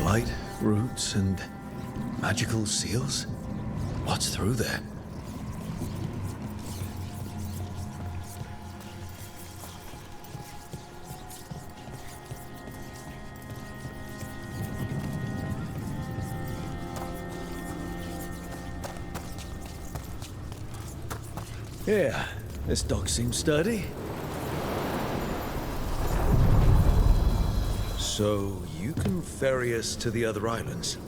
Light, roots, and magical seals? What's through there? Yeah, this dock seems sturdy. So, you can ferry us to the other islands?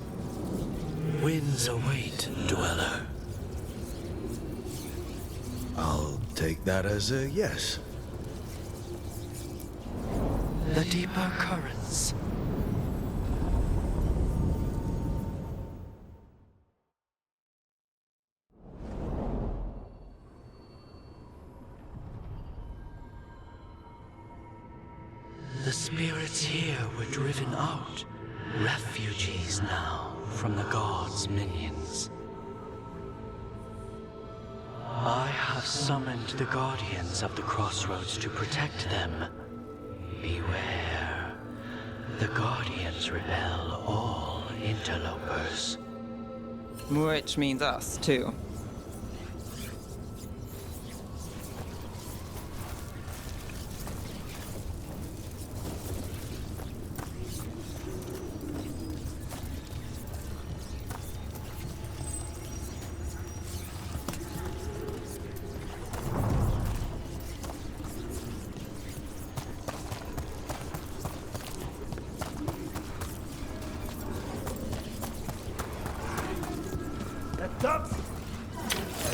Winds await, dweller. I'll take that as a yes. The deeper currents. The spirits here were driven out, refugees now from the gods' minions. I have summoned the guardians of the crossroads to protect them. Beware. The guardians repel all interlopers. Which means us, too.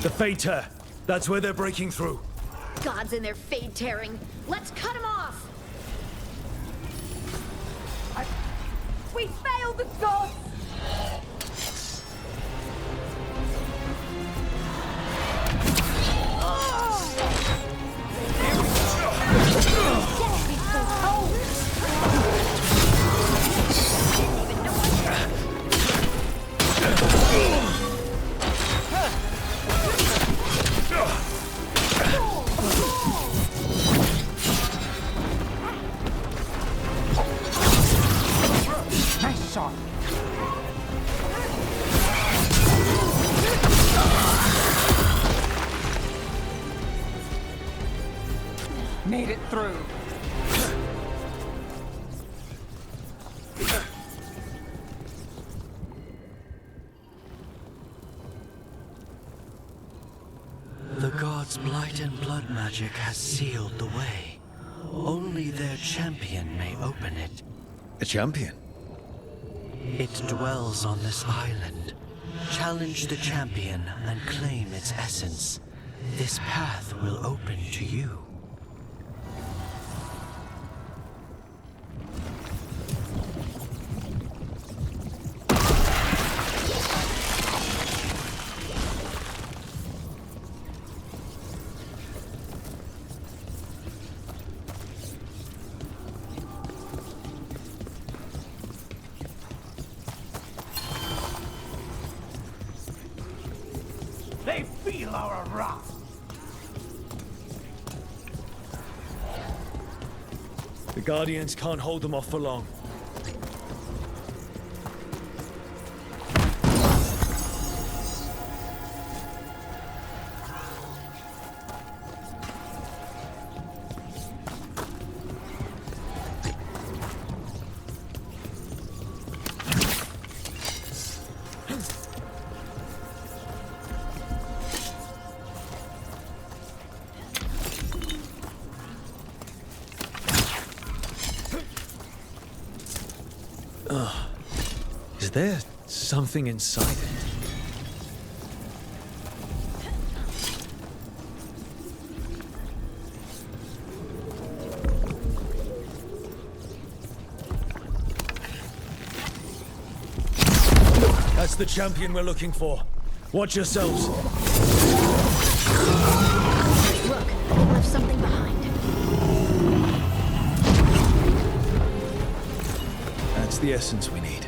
The Fater! That's where they're breaking through. Gods and their fade tearing. Let's cut them off! We failed the gods! Nice shot. Made it through. magic has sealed the way. Only their champion may open it. A champion? It dwells on this island. Challenge the champion and claim its essence. This path will open to you. They feel our wrath. The Guardians can't hold them off for long. Is there something inside it? That's the champion we're looking for. Watch yourselves. Look, we left something behind. That's the essence we need.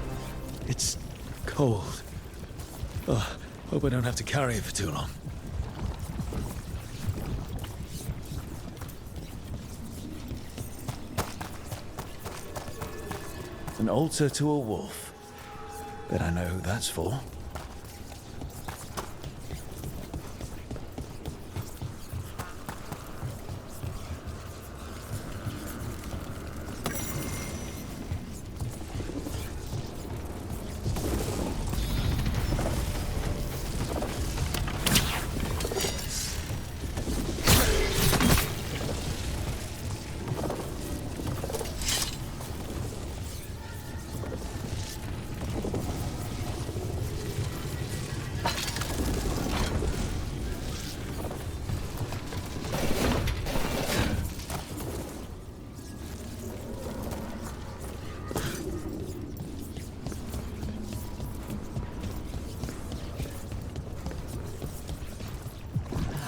It's cold. Oh, hope I don't have to carry it for too long. An altar to a wolf. Bet I know who that's for.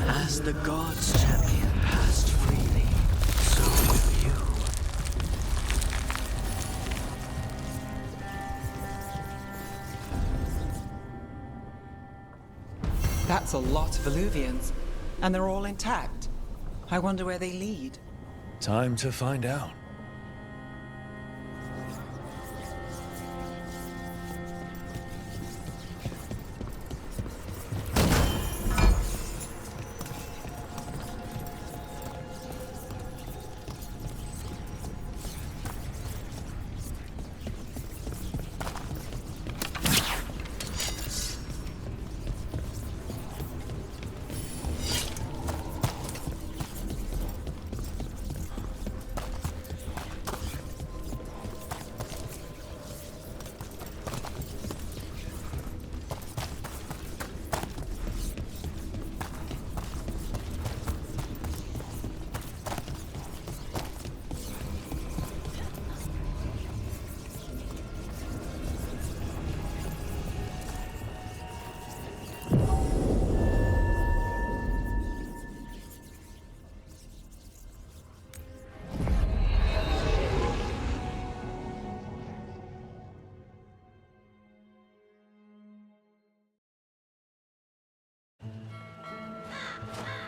As the gods' champion passed freely, so will you. That's a lot of Illuvians, and they're all intact. I wonder where they lead. Time to find out.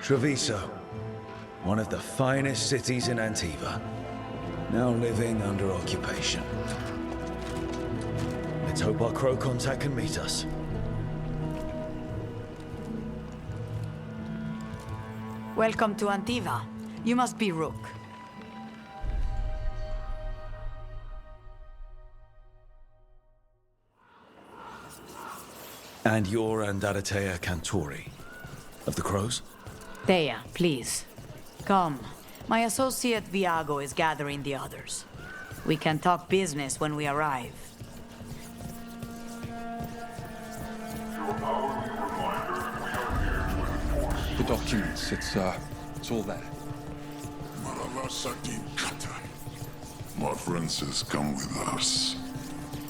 Treviso, one of the finest cities in Antiva, now living under occupation. Let's hope our crow contact can meet us. Welcome to Antiva. You must be Rook. And you're Andaratea Cantori, of the Crows? Thea, please. Come. My associate Viago is gathering the others. We can talk business when we arrive. The documents, it's all there. My friend says come with us.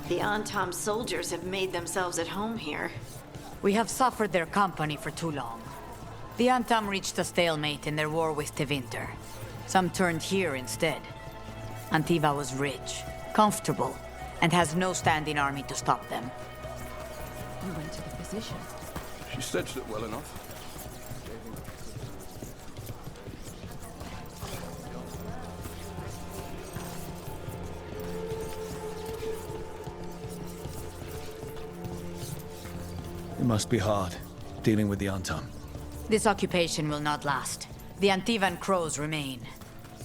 The Antam soldiers have made themselves at home here. We have suffered their company for too long. The Antam reached a stalemate in their war with Tevinter. Some turned here instead. Antiva was rich, comfortable, and has no standing army to stop them. We went to the physician. She stitched it well enough. It must be hard, dealing with the Antam. This occupation will not last. The Antivan crows remain.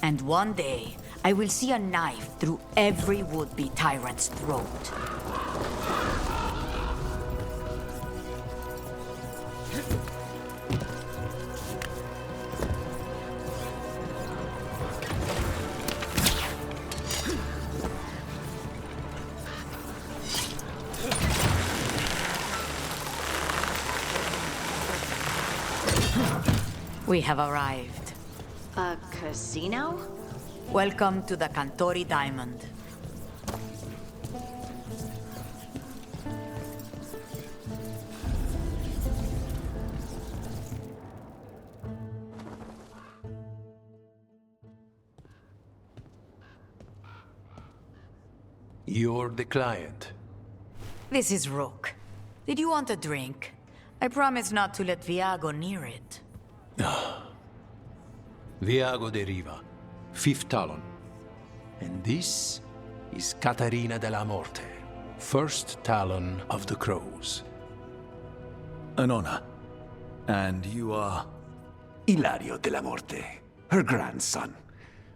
And one day, I will see a knife through every would-be tyrant's throat. We have arrived. A casino? Welcome to the Cantori Diamond. You're the client. This is Rook. Did you want a drink? I promise not to let Viago near it. Viago de Riva, 5th Talon. And this is Caterina della Morte, 1st Talon of the Crows. An honor. And you are? Ilario della Morte, her grandson.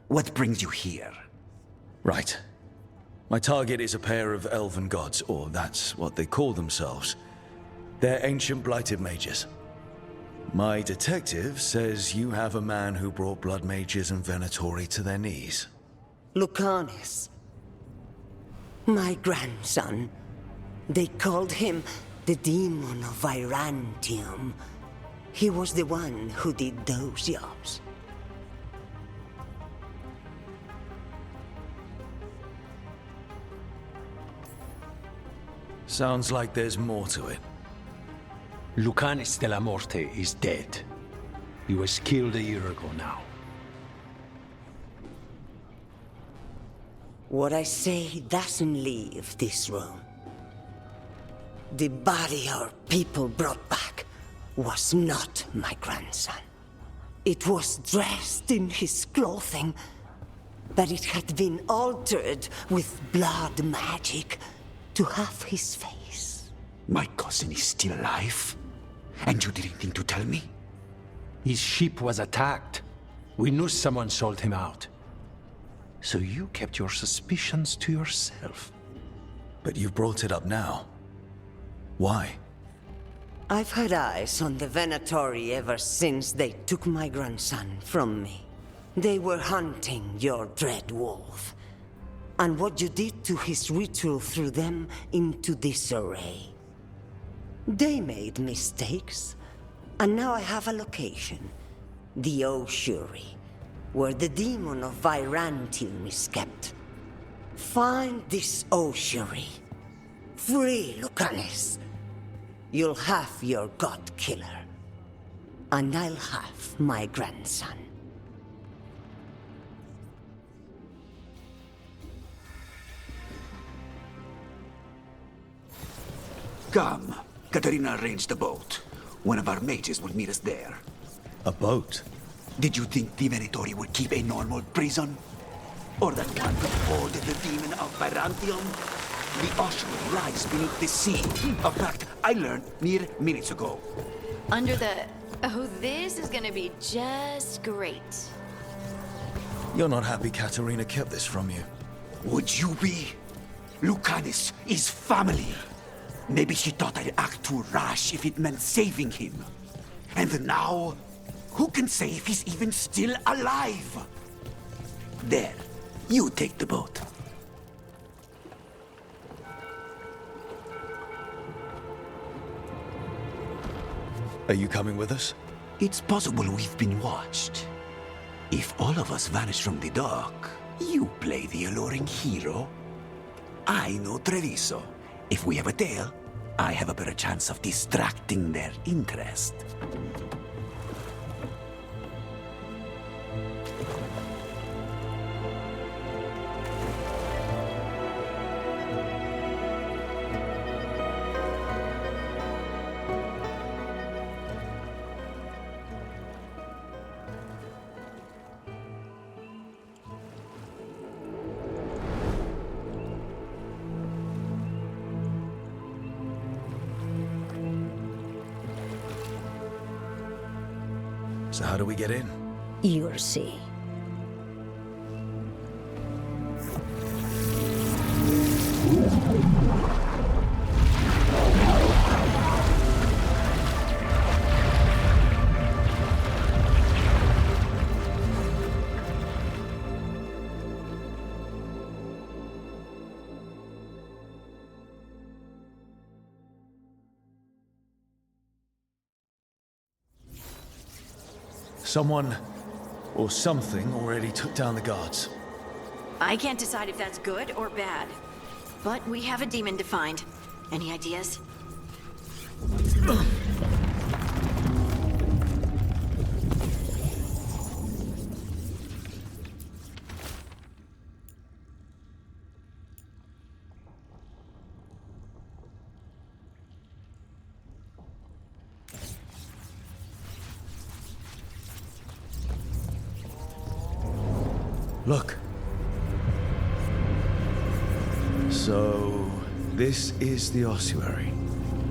What brings you here? Right. My target is a pair of elven gods, or that's what they call themselves. They're ancient blighted mages. My detective says you have a man who brought blood mages and Venatori to their knees. Lucanis. My grandson. They called him the Demon of Virantium. He was the one who did those jobs. Sounds like there's more to it. Lucanis della Morte is dead. He was killed a year ago now. What I say doesn't leave this room. The body our people brought back was not my grandson. It was dressed in his clothing, but it had been altered with blood magic to have his face. My cousin is still alive? And you didn't think to tell me? His ship was attacked. We knew someone sold him out. So you kept your suspicions to yourself. But you've brought it up now. Why? I've had eyes on the Venatori ever since they took my grandson from me. They were hunting your dread wolf. And what you did to his ritual threw them into disarray. They made mistakes, and now I have a location. The ossuary, where the demon of Virantium is kept. Find this ossuary. Free Lucanis. You'll have your god killer. And I'll have my grandson. Come. Katerina arranged a boat. One of our mages will meet us there. A boat? Did you think the Venatori would keep a normal prison? Or that one could hold the demon of Virantium? The ossuary lies beneath the sea. A fact I learned mere minutes ago. Under the... Oh, this is gonna be just great. You're not happy Katerina kept this from you. Would you be? Lucanis is family. Maybe she thought I'd act too rash if it meant saving him. And now, Who can say if he's even still alive? There, you take the boat. Are you coming with us? It's possible we've been watched. If all of us vanish from the dock, you play the alluring hero. I know Treviso. If we have a tail, I have a better chance of distracting their interest. So how do we get in? You'll see. Someone or something already took down the guards. I can't decide if that's good or bad. But we have a demon to find. Any ideas? Look. So, this is the ossuary.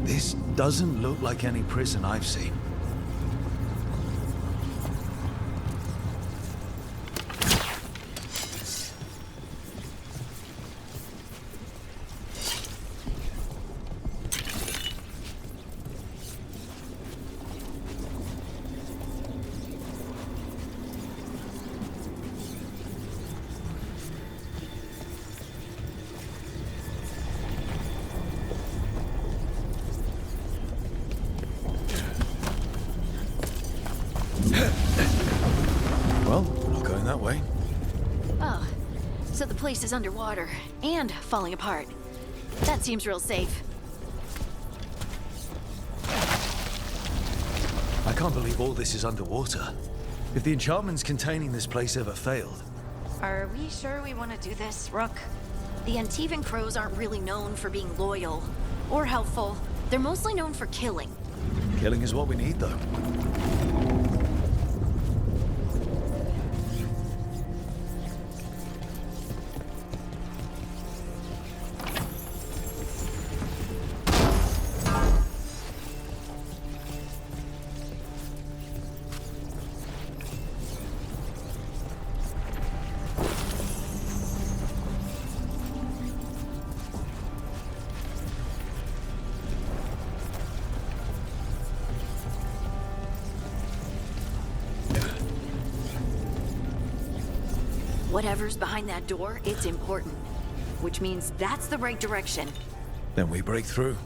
This doesn't look like any prison I've seen. Well, not going that way. Oh, so the place is underwater and falling apart. That seems real safe. I can't believe all this is underwater. If the enchantments containing this place ever failed. Are we sure we want to do this, Rook? The Antivan Crows aren't really known for being loyal or helpful. They're mostly known for killing. Killing is what we need, though. Whatever's behind that door, it's important. Which means that's the right direction. Then we break through.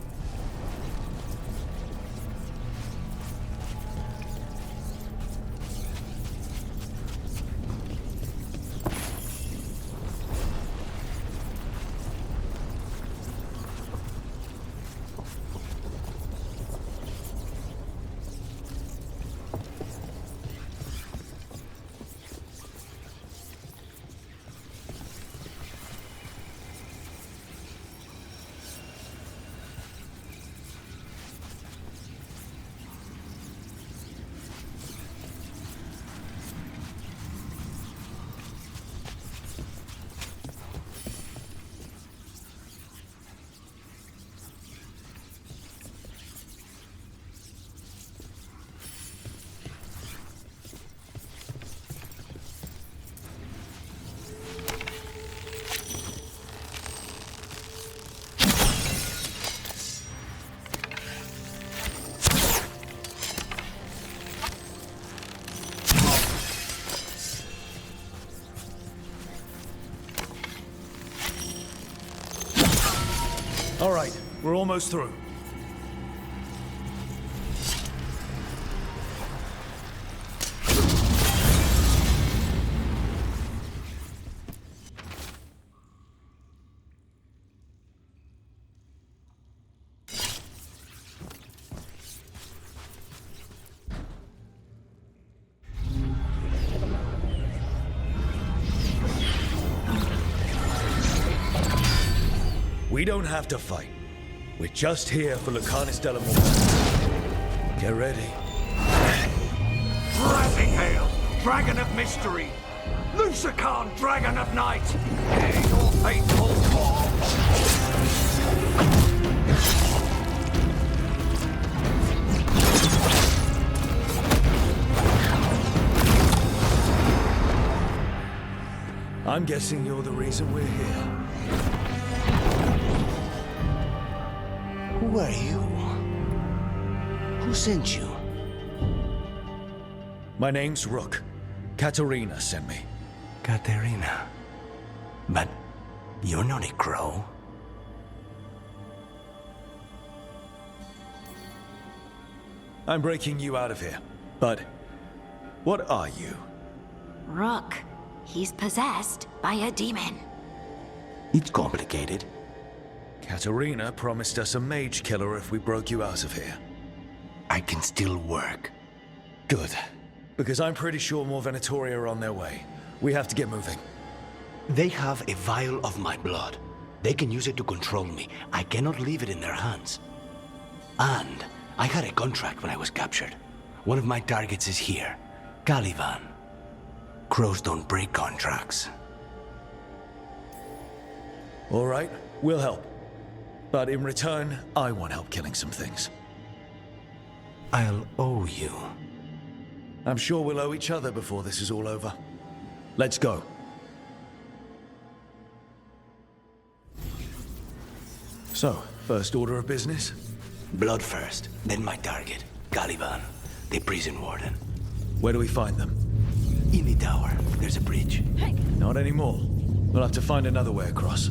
All right, we're almost through. We don't have to fight. We're just here for Lucanus de la Morte. Get ready. Rising Hail, Dragon of Mystery! Lucican, Dragon of Night! May your faithful fall! I'm guessing you're the reason we're here. Who are you? Who sent you? My name's Rook. Katerina sent me. Katerina. But you're not a crow. I'm breaking you out of here. But what are you? Rook. He's possessed by a demon. It's complicated. Katerina promised us a mage killer if we broke you out of here. I can still work. Good. Because I'm pretty sure more Venatori are on their way. We have to get moving. They have a vial of my blood. They can use it to control me. I cannot leave it in their hands. And I had a contract when I was captured. One of my targets is here. Caliban. Crows don't break contracts. All right, we'll help. But in return, I want help killing some things. I'll owe you. I'm sure we'll owe each other before this is all over. Let's go. So, first order of business? Blood first, then my target. Caliban, the prison warden. Where do we find them? In the tower. There's a bridge. Hey. Not anymore. We'll have to find another way across.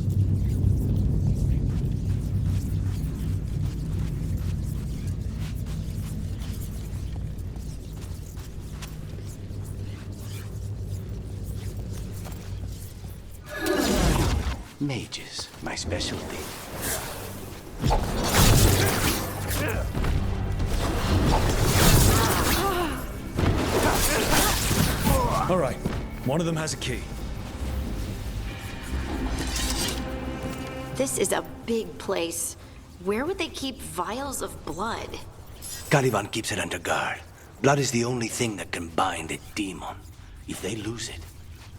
Mages, my specialty. All right, one of them has a key. This is a big place. Where would they keep vials of blood? Caliban keeps it under guard. Blood is the only thing that can bind a demon. If they lose it,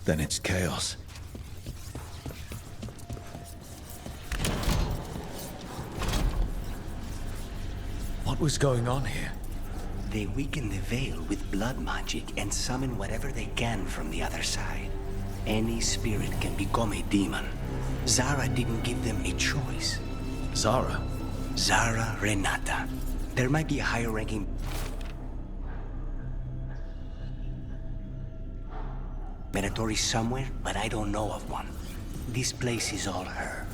then it's chaos. What was going on here? They weaken the veil with blood magic and summon whatever they can from the other side. Any spirit can become a demon. Zara didn't give them a choice. Zara? Zara Renata. There might be a higher ranking Venatori somewhere, but I don't know of one. This place is all her.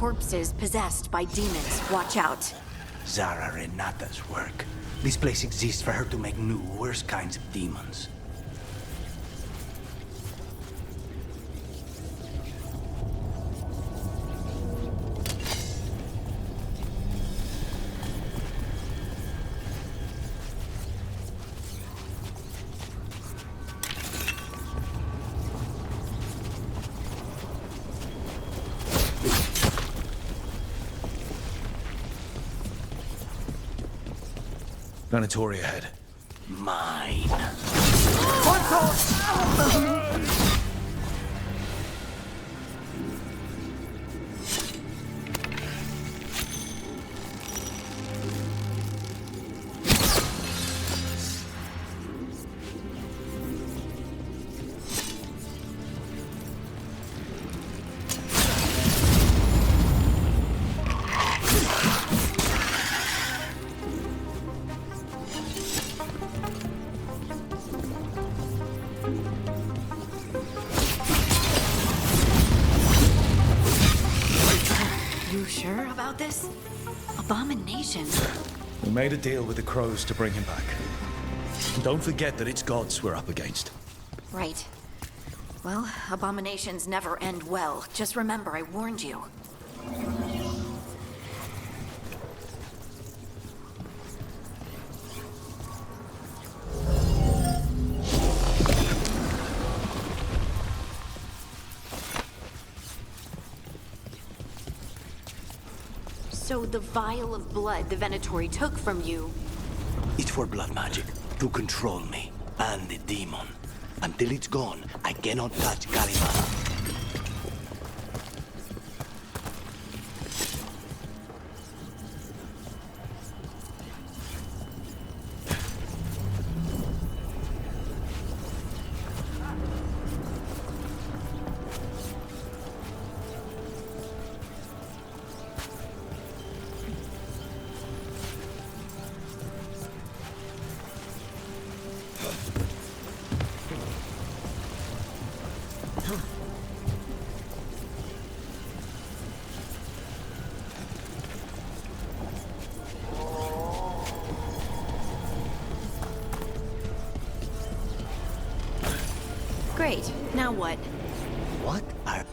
corpses possessed by demons. Watch out. Zara Renata's work. This place exists for her to make new, worse kinds of demons. Planetoria ahead. Mine. This abomination. We made a deal with the crows to bring him back. And don't forget that it's gods we're up against. Right. Well, abominations never end well. Just remember, I warned you. So the vial of blood the Venatori took from you... It's for blood magic, to control me, and the demon. Until it's gone, I cannot touch Calimán. Great. Now what? What are...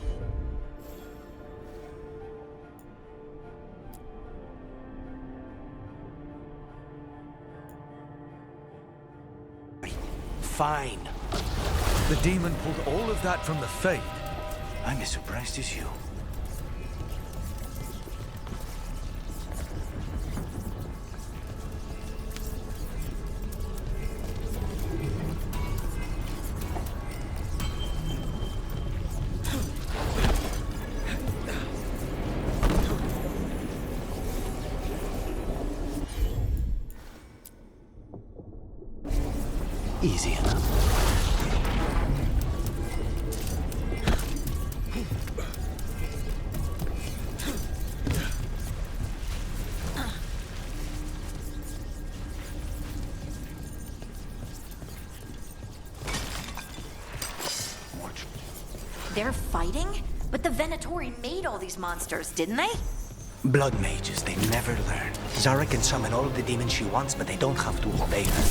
Fine. The demon pulled all of that from the Fade. I'm as surprised as you. Easy enough. They're fighting? But the Venatori made all these monsters, didn't they? Blood mages, they never learn. Zara can summon all of the demons she wants, but they don't have to obey her.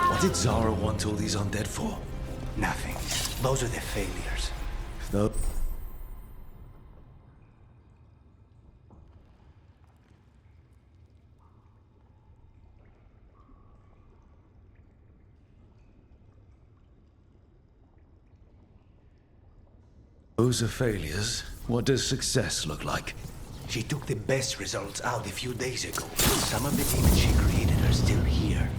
What did Zara want all these undead for? Nothing. Those are the failures. No. Those are failures. What does success look like? She took the best results out a few days ago. Some of the demons she created are still here.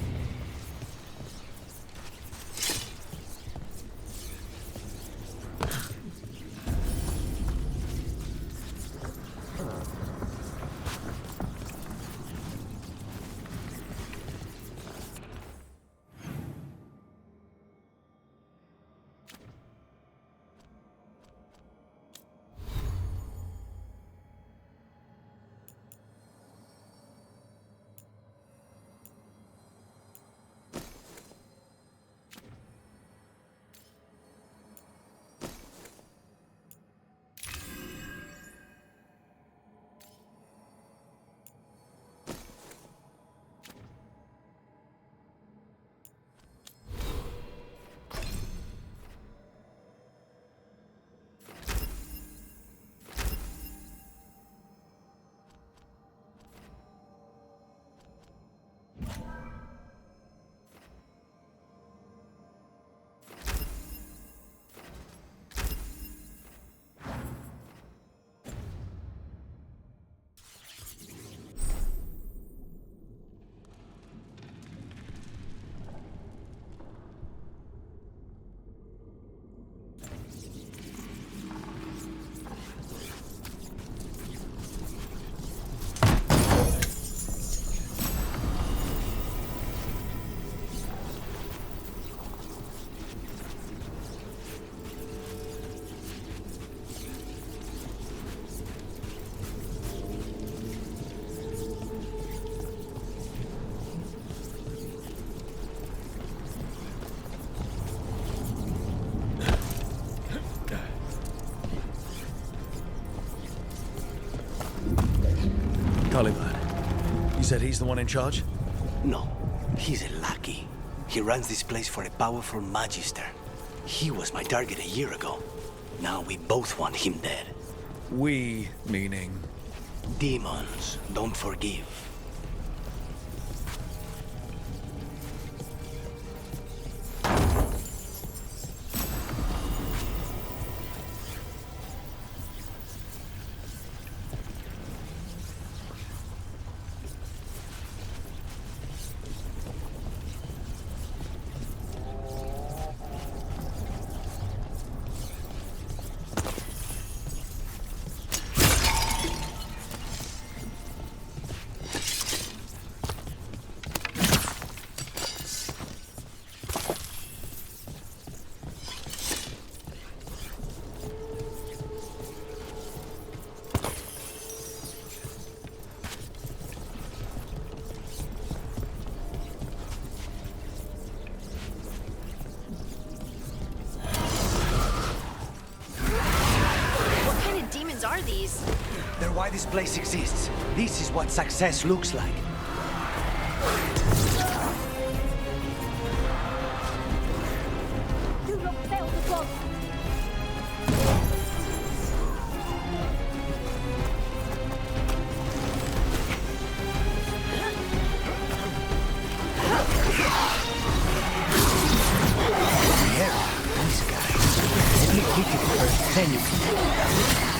Taliban. You said he's the one in charge? No, he's a lackey. He runs this place for a powerful magister. He was my target a year ago. Now we both want him dead. We, meaning? Demons don't forgive. Are these? They're why this place exists. This is what success looks like. Do not fail the gods. Yeah, these guys. Let me kick it first, then you can.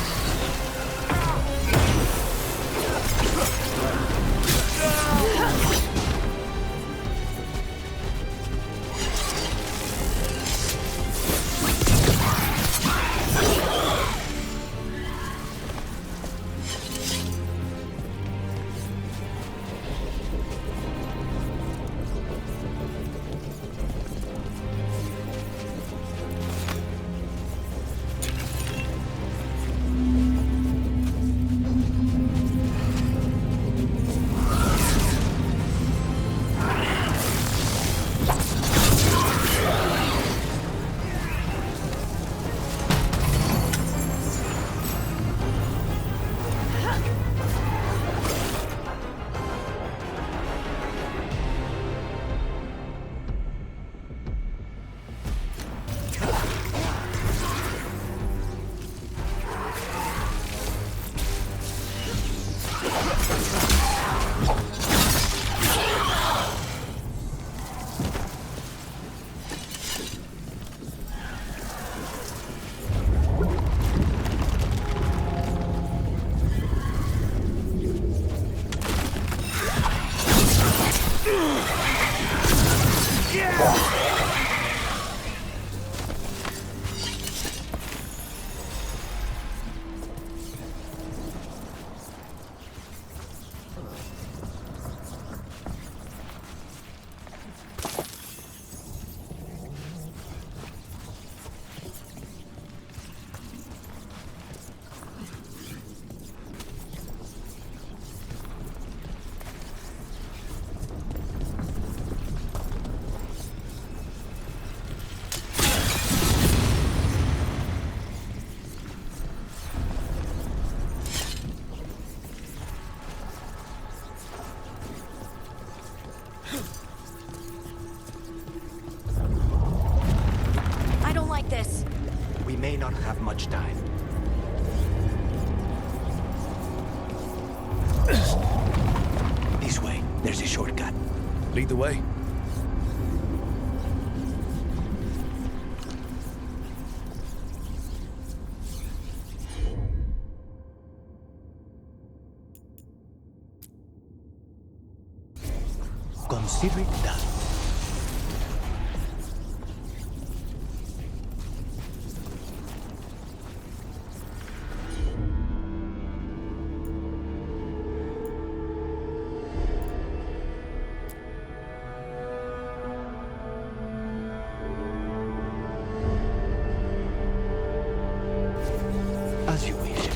I don't like this. We may not have much time. This way. There's a shortcut. Lead the way. Consider it done. As you wish.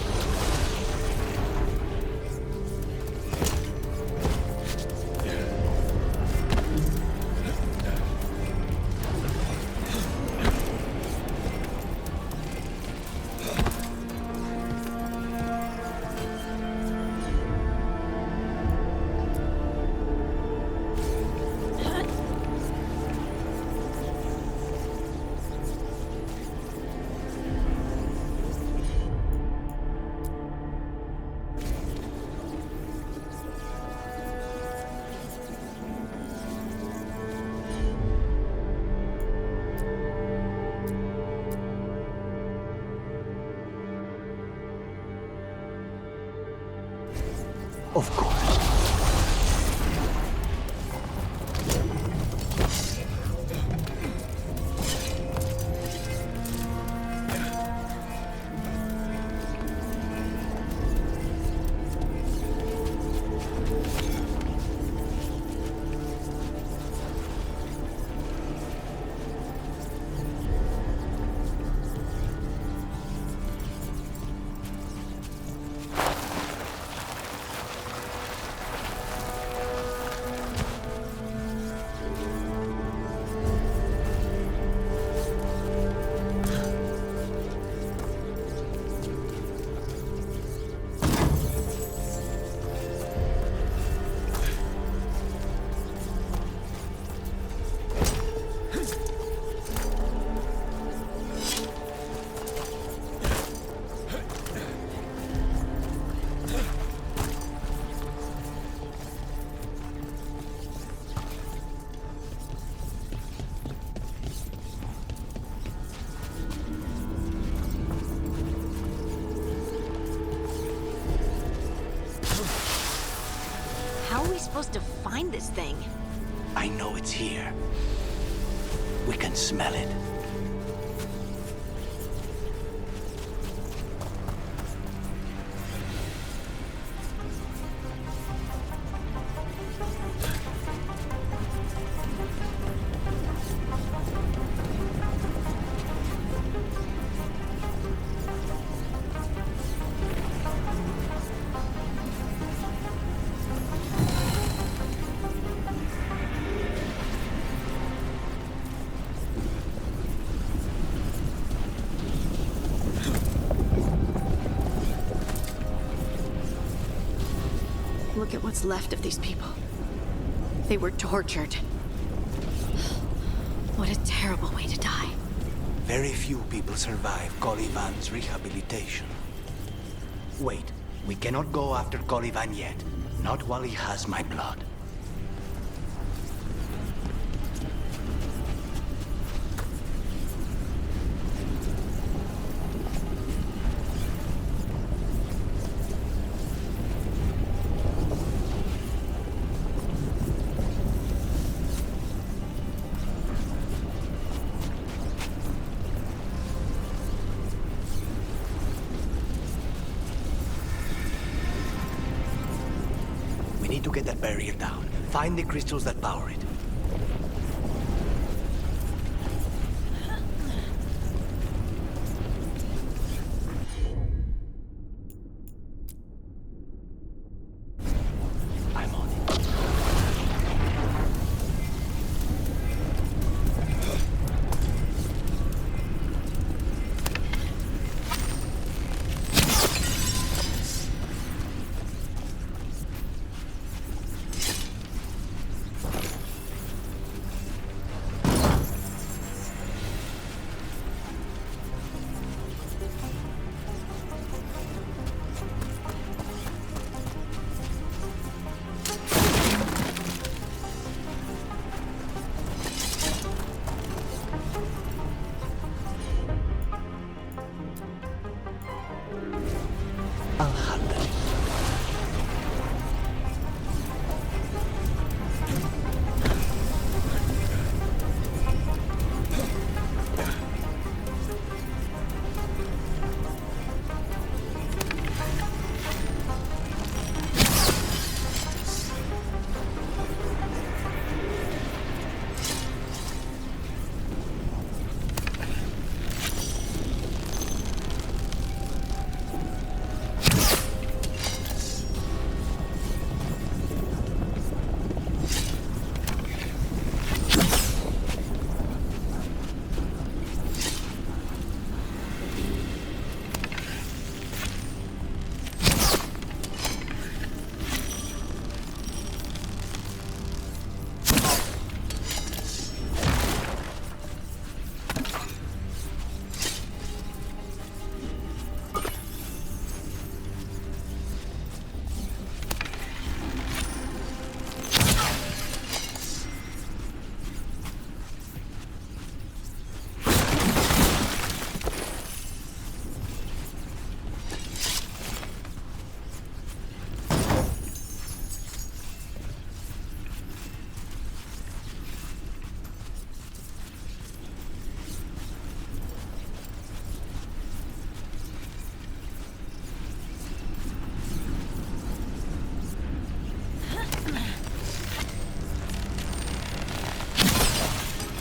Of course. How are we supposed to find this thing? I know it's here. We can smell it. Look at what's left of these people. They were tortured. What a terrible way to die. Very few people survive Colivan's rehabilitation. Wait, we cannot go after Colivan yet. Not while he has my blood. to get that barrier down. Find the crystals that power it.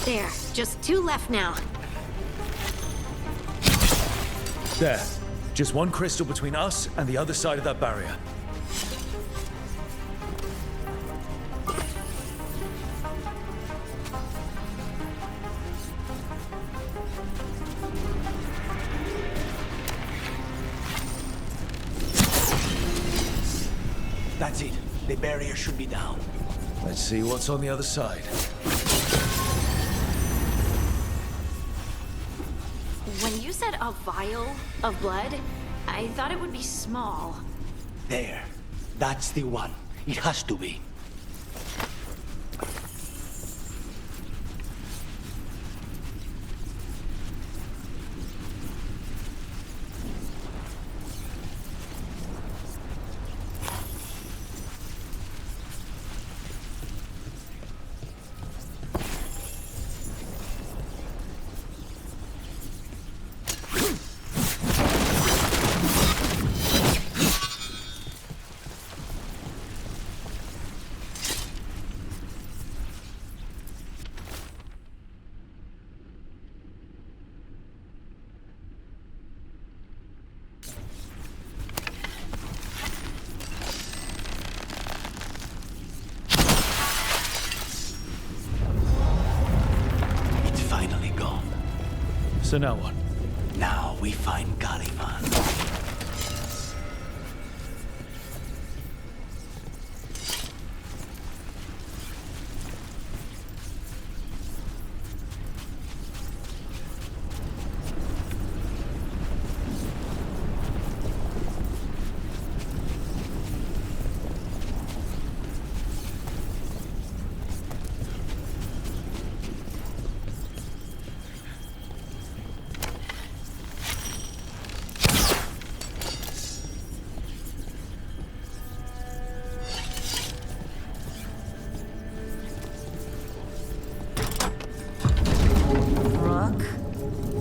There, just 2 left now. There. Just one crystal between us and the other side of that barrier. That's it. The barrier should be down. Let's see what's on the other side. When you said a vial of blood, I thought it would be small. There. That's the one. It has to be. So now what? Now we find Caliban.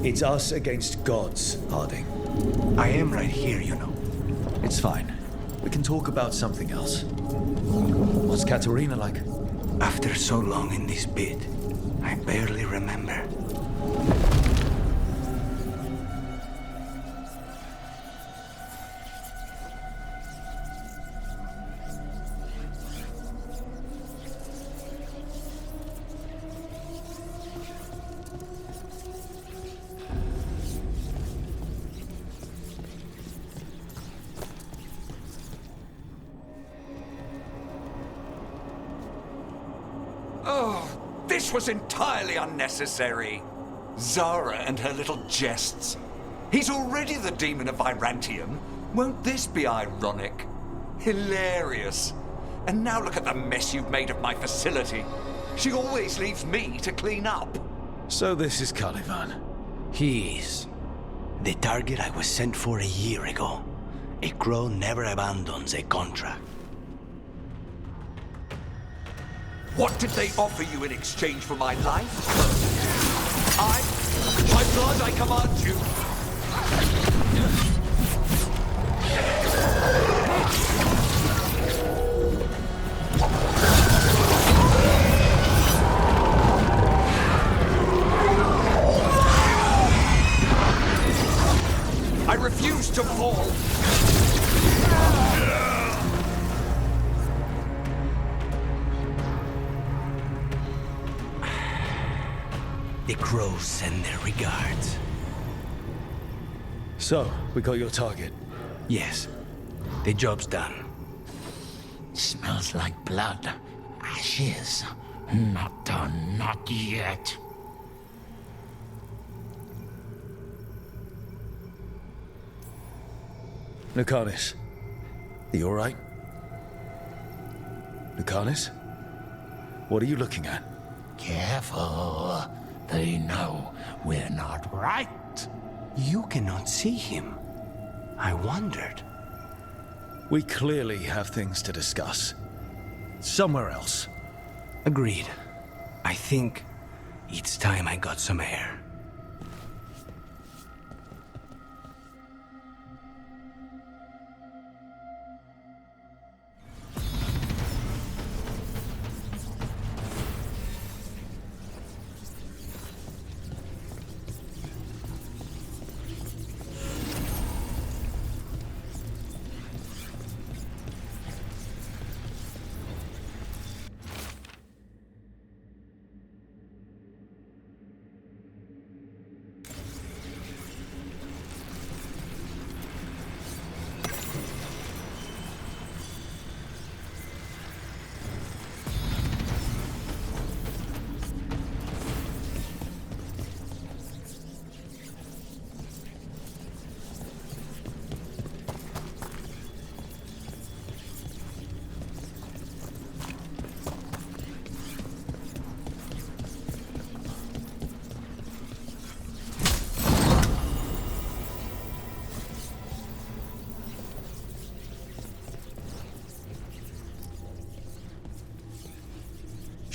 It's us against gods, Harding. I am right here, you know. It's fine. We can talk about something else. What's Katerina like? After so long in this pit, I barely remember. This was entirely unnecessary. Zara and her little jests. He's already the demon of Virantium. Won't this be ironic? Hilarious. And now look at the mess you've made of my facility. She always leaves me to clean up. So this is Caliban. He is. The target I was sent for a year ago. A crow never abandons a contract. What did they offer you in exchange for my life? My blood, I command you. I refuse to fall. The crows send their regards. So, we got your target? Yes. The job's done. Smells like blood. Ashes. Not done, not yet. Lucanis. Are you alright? Lucanis? What are you looking at? Careful. They know we're not right. You cannot see him. I wondered. We clearly have things to discuss. Somewhere else. Agreed. I think it's time I got some air.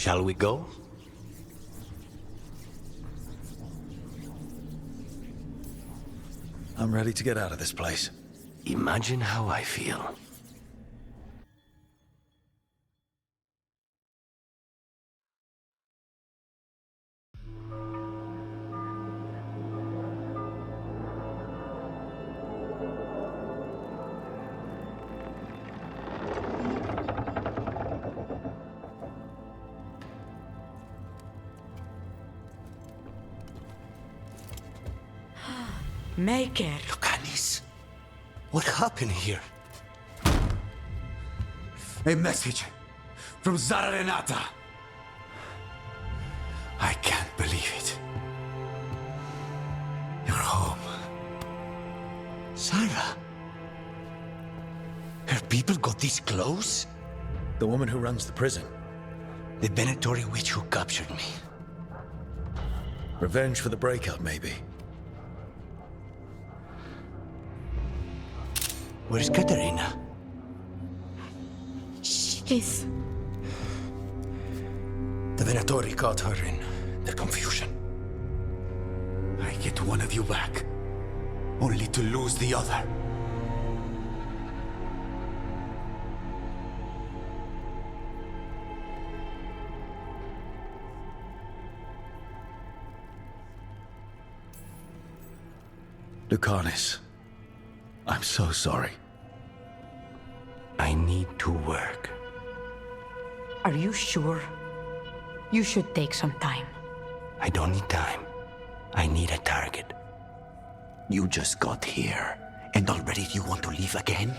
Shall we go? I'm ready to get out of this place. Imagine how I feel. Make it. Lucanis, what happened here? A message from Zara Renata. I can't believe it. You're home. Zara? Her people got this close? The woman who runs the prison. The Venatori witch who captured me. Revenge for the breakup, maybe. Where's Katerina? She's... The Venatori caught her in their confusion. I get one of you back, only to lose the other. Lucanis, I'm so sorry. I need to work. Are you sure? You should take some time. I don't need time. I need a target. You just got here, and already you want to leave again?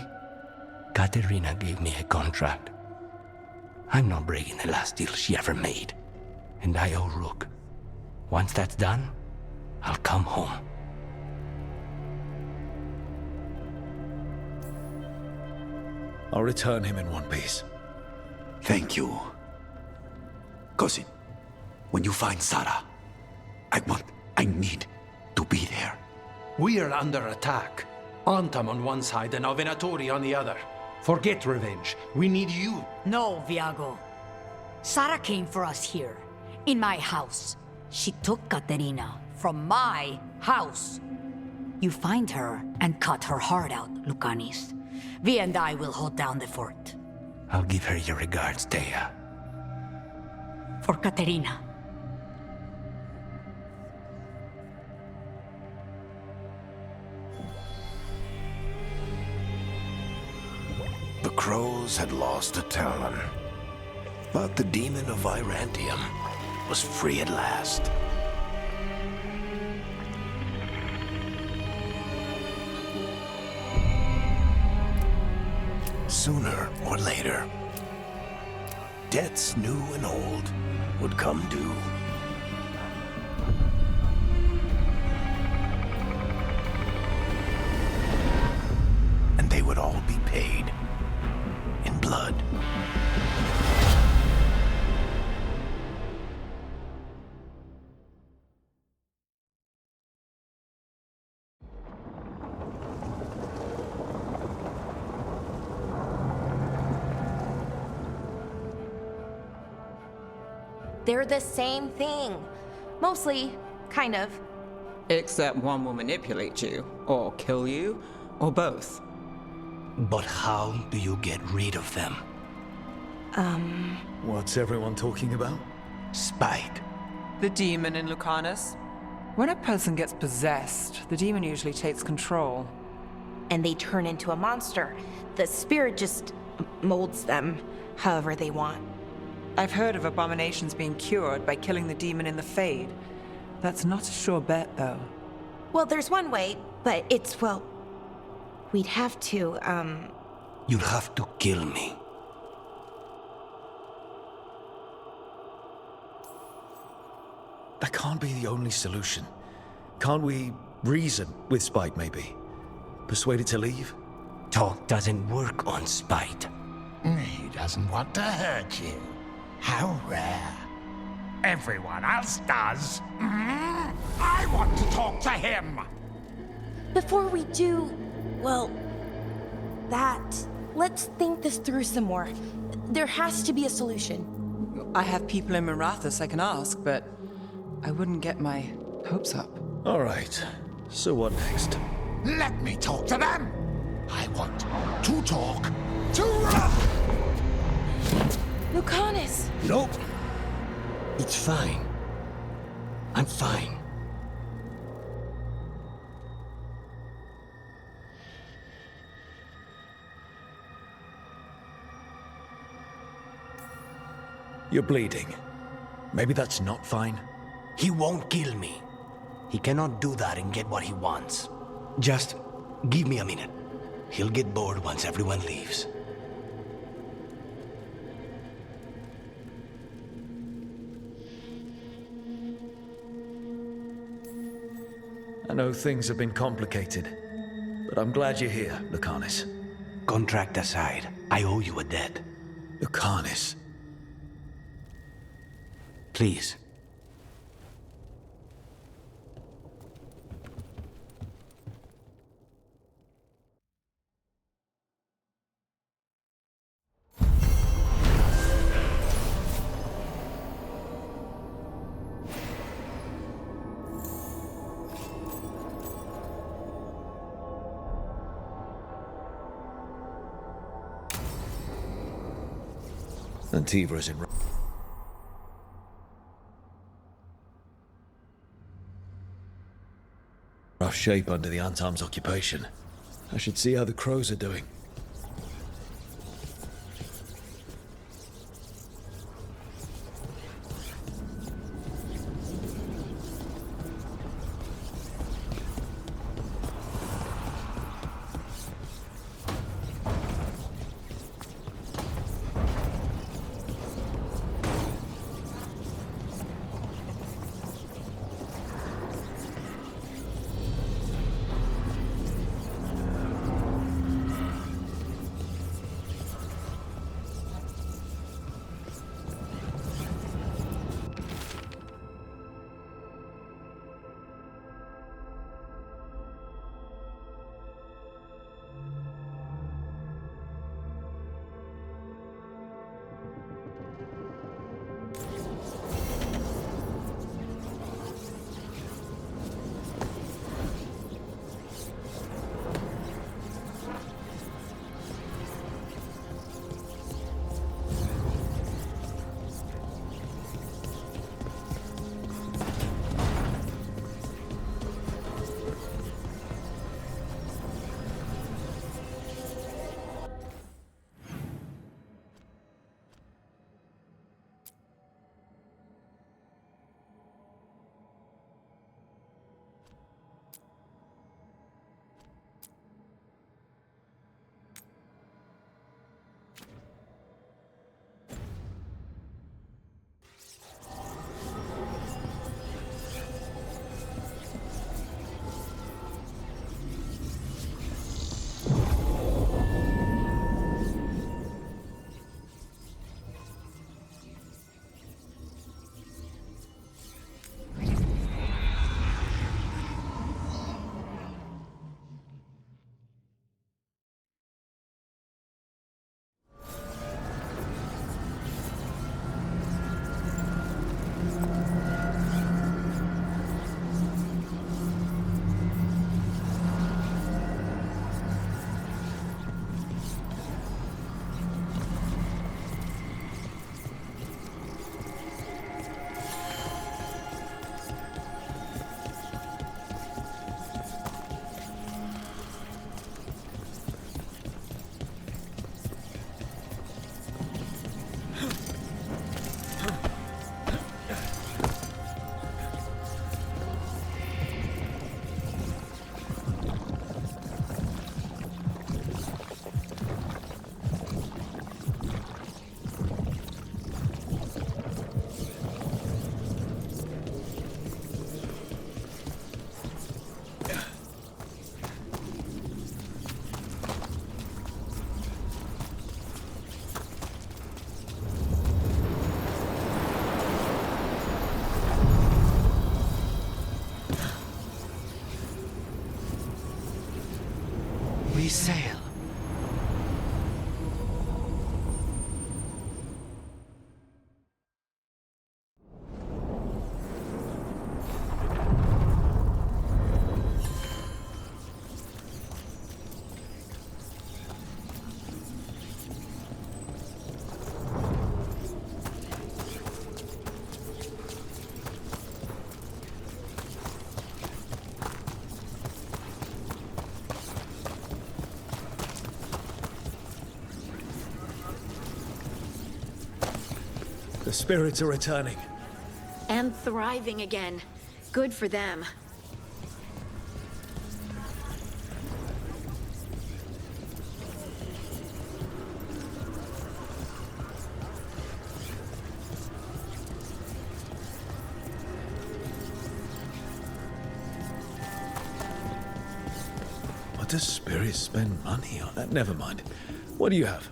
Katerina gave me a contract. I'm not breaking the last deal she ever made. And I owe Rook. Once that's done, I'll come home. I'll return him in one piece. Thank you. Cousin, when you find Sarah, I need to be there. We are under attack. Antam on one side and our Venatori on the other. Forget revenge. We need you. No, Viago. Sarah came for us here, in my house. She took Katerina from my house. You find her and cut her heart out, Lucanis. Vi and I will hold down the fort. I'll give her your regards, Thea. For Katerina. The crows had lost a talon, but the demon of Virantium was free at last. Sooner or later, debts new and old would come due. And they would all be paid in blood. They're the same thing. Mostly, kind of. Except one will manipulate you, or kill you, or both. But how do you get rid of them? What's everyone talking about? Spite. The demon in Lucanis. When a person gets possessed, the demon usually takes control. And they turn into a monster. The spirit just molds them however they want. I've heard of abominations being cured by killing the demon in the Fade. That's not a sure bet, though. Well, there's one way, but it's, well... We'd have to, You'll have to kill me. That can't be the only solution. Can't we reason with Spite, maybe? Persuade it to leave? Talk doesn't work on Spite. He doesn't want to hurt you. How rare. Everyone else does. I want to talk to him. Before we do, well, let's think this through some more. There has to be a solution. I have people in Marathas I can ask, but I wouldn't get my hopes up. All right. So what next? Let me talk to them. I want to talk to Lucanis! Nope. It's fine. I'm fine. You're bleeding. Maybe that's not fine. He won't kill me. He cannot do that and get what he wants. Just give me a minute. He'll get bored once everyone leaves. I know things have been complicated, but I'm glad you're here, Lucanis. Contract aside, I owe you a debt. Lucanis. Please. Antiva is in... Rough shape under the Antam's occupation. I should see how the crows are doing. We sail. The spirits are returning. And thriving again. Good for them. What does spirits spend money on? Never mind. What do you have?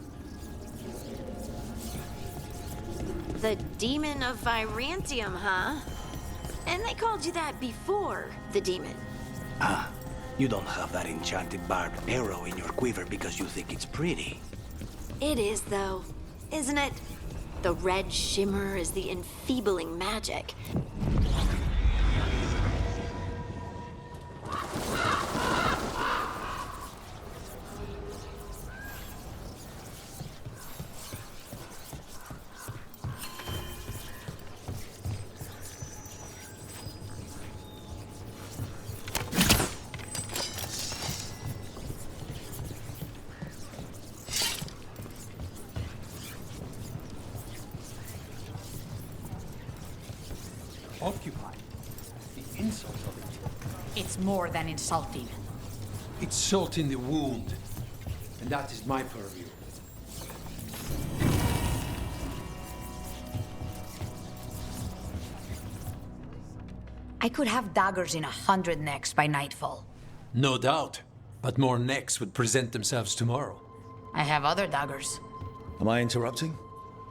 The demon of Virantium, huh? And they called you that before the demon. Ah, you don't have that enchanted barbed arrow in your quiver because you think it's pretty. It is, though, isn't it? The red shimmer is the enfeebling magic. insult of it. It's more than insulting. It's salt in the wound. And that is my purview. I could have daggers in 100 necks by nightfall. No doubt. But more necks would present themselves tomorrow. I have other daggers. Am I interrupting?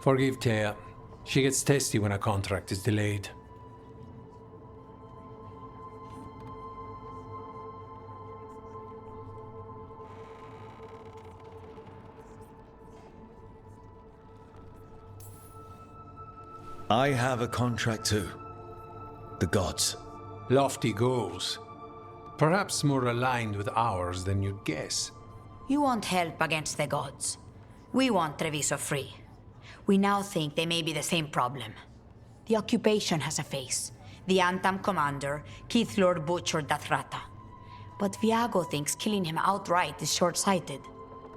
Forgive Thea. She gets testy when a contract is delayed. I have a contract too. The gods. Lofty goals. Perhaps more aligned with ours than you'd guess. You want help against the gods. We want Treviso free. We now think they may be the same problem. The occupation has a face. The Anthem commander, Keith Lord butchered Dathrata. But Viago thinks killing him outright is short-sighted.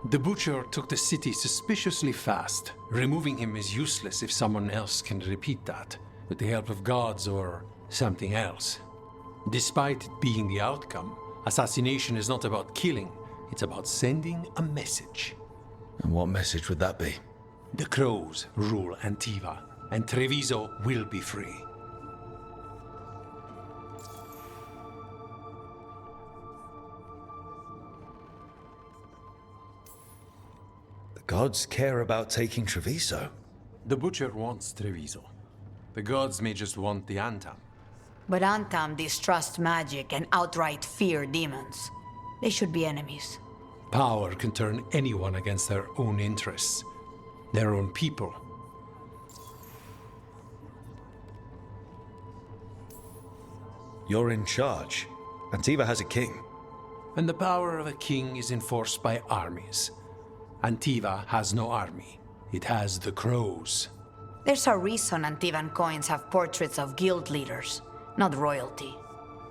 The Butcher took the city suspiciously fast. Removing him is useless if someone else can repeat that, with the help of gods or something else. Despite it being the outcome, assassination is not about killing, it's about sending a message. And what message would that be? The Crows rule Antiva, and Treviso will be free. The gods care about taking Treviso. The Butcher wants Treviso. The gods may just want the Anthem. But Anthem distrust magic and outright fear demons. They should be enemies. Power can turn anyone against their own interests, their own people. You're in charge. Antiva has a king. And the power of a king is enforced by armies. Antiva has no army. It has the Crows. There's a reason Antivan coins have portraits of guild leaders, not royalty.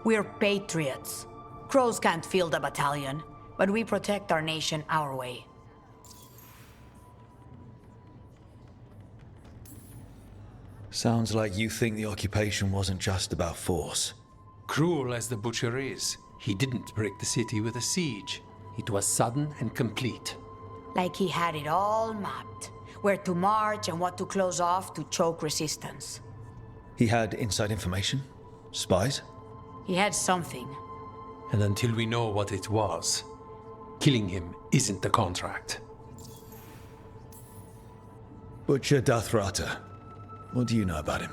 We're patriots. Crows can't field a battalion, but we protect our nation our way. Sounds like you think the occupation wasn't just about force. Cruel as the Butcher is, he didn't break the city with a siege. It was sudden and complete. Like he had it all mapped. Where to march and what to close off to choke resistance. He had inside information? Spies? He had something. And until we know what it was, killing him isn't the contract. Butcher Dathrata. What do you know about him?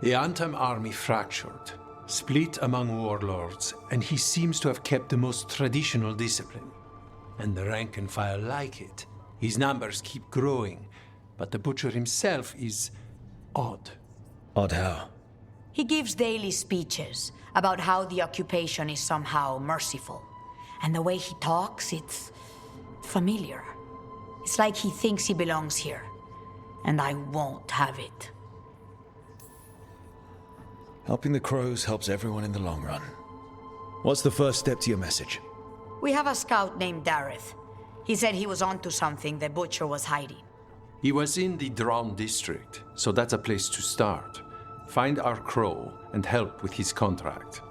The Anthem army fractured, split among warlords, and he seems to have kept the most traditional discipline. And the rank and file like it. His numbers keep growing, but the Butcher himself is odd. Odd how? He gives daily speeches about how the occupation is somehow merciful. And the way he talks, it's familiar. It's like he thinks he belongs here. And I won't have it. Helping the Crows helps everyone in the long run. What's the first step to your message? We have a scout named Dareth. He said he was onto something the Butcher was hiding. He was in the Drown district, so that's a place to start. Find our Crow and help with his contract.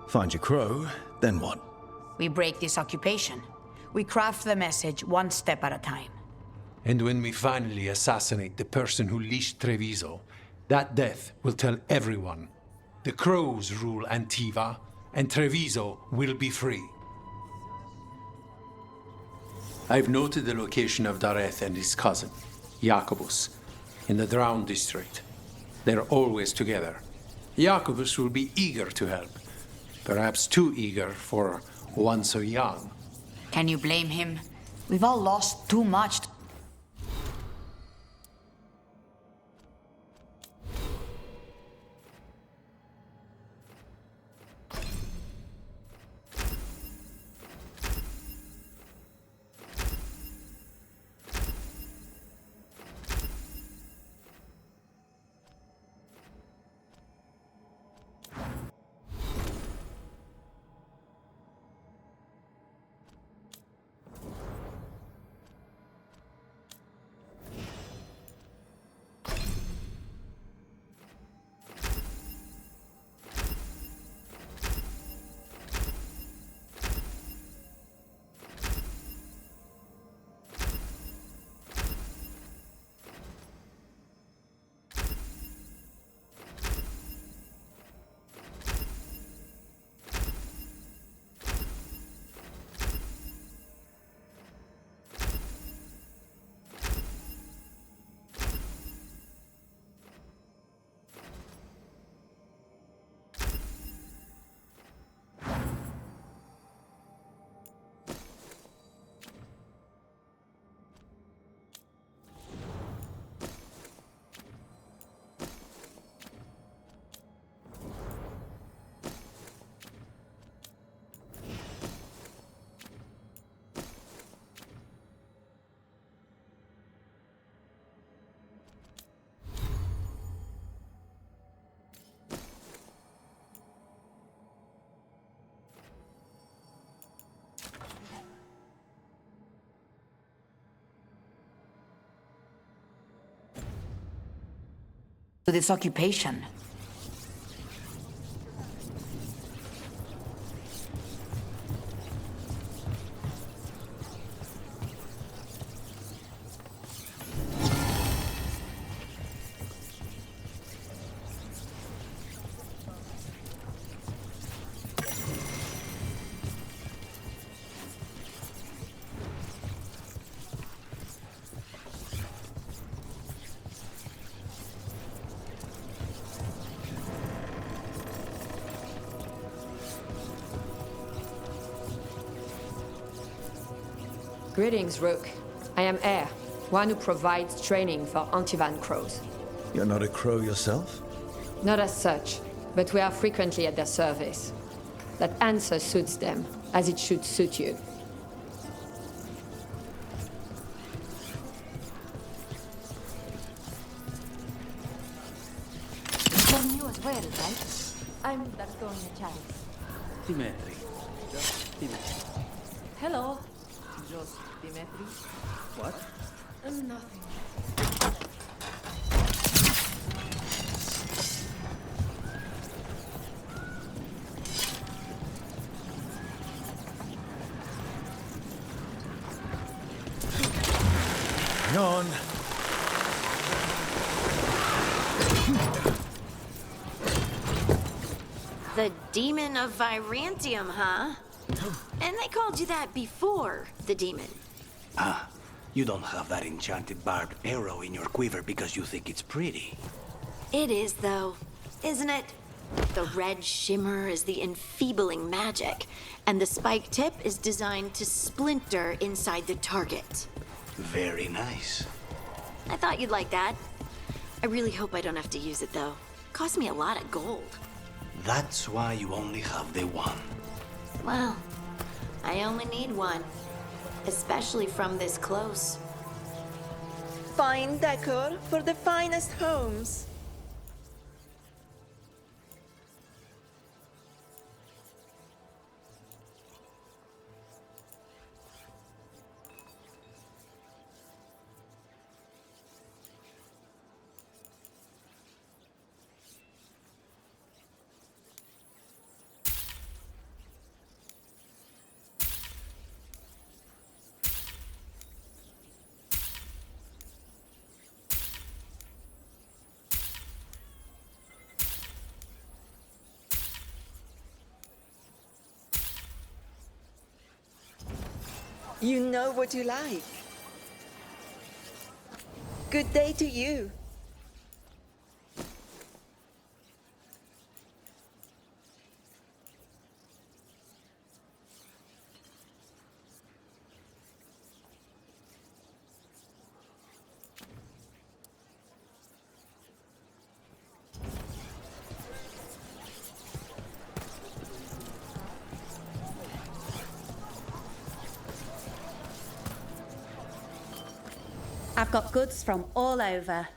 Find your Crow, then what? We break this occupation. We craft the message one step at a time. And when we finally assassinate the person who leashed Treviso, that death will tell everyone. The Crows rule Antiva, and Treviso will be free. I've noted the location of Dareth and his cousin, Jacobus, in the Drown district. They're always together. Jacobus will be eager to help. Perhaps too eager for one so young. Can you blame him? We've all lost too much. to this occupation. Greetings, Rook. I am Air, one who provides training for Antivan crows. You're not a crow yourself? Not as such, but we are frequently at their service. That answer suits them, as it should suit you. From you as well, right? I'm Dartonia Chalice. Dimitri. Just Dimitri. Hello. Just Dimitri. What? Nothing. On. The Demon of Virantium, huh? And they called you that before, the demon. Ah, you don't have that enchanted barbed arrow in your quiver because you think it's pretty. It is, though, isn't it? The red shimmer is the enfeebling magic, and the spike tip is designed to splinter inside the target. Very nice. I thought you'd like that. I really hope I don't have to use it, though. Cost me a lot of gold. That's why you only have the one. Well, I only need one. Especially from this close. Fine decor for the finest homes. You know what you like. Good day to you. I've got goods from all over.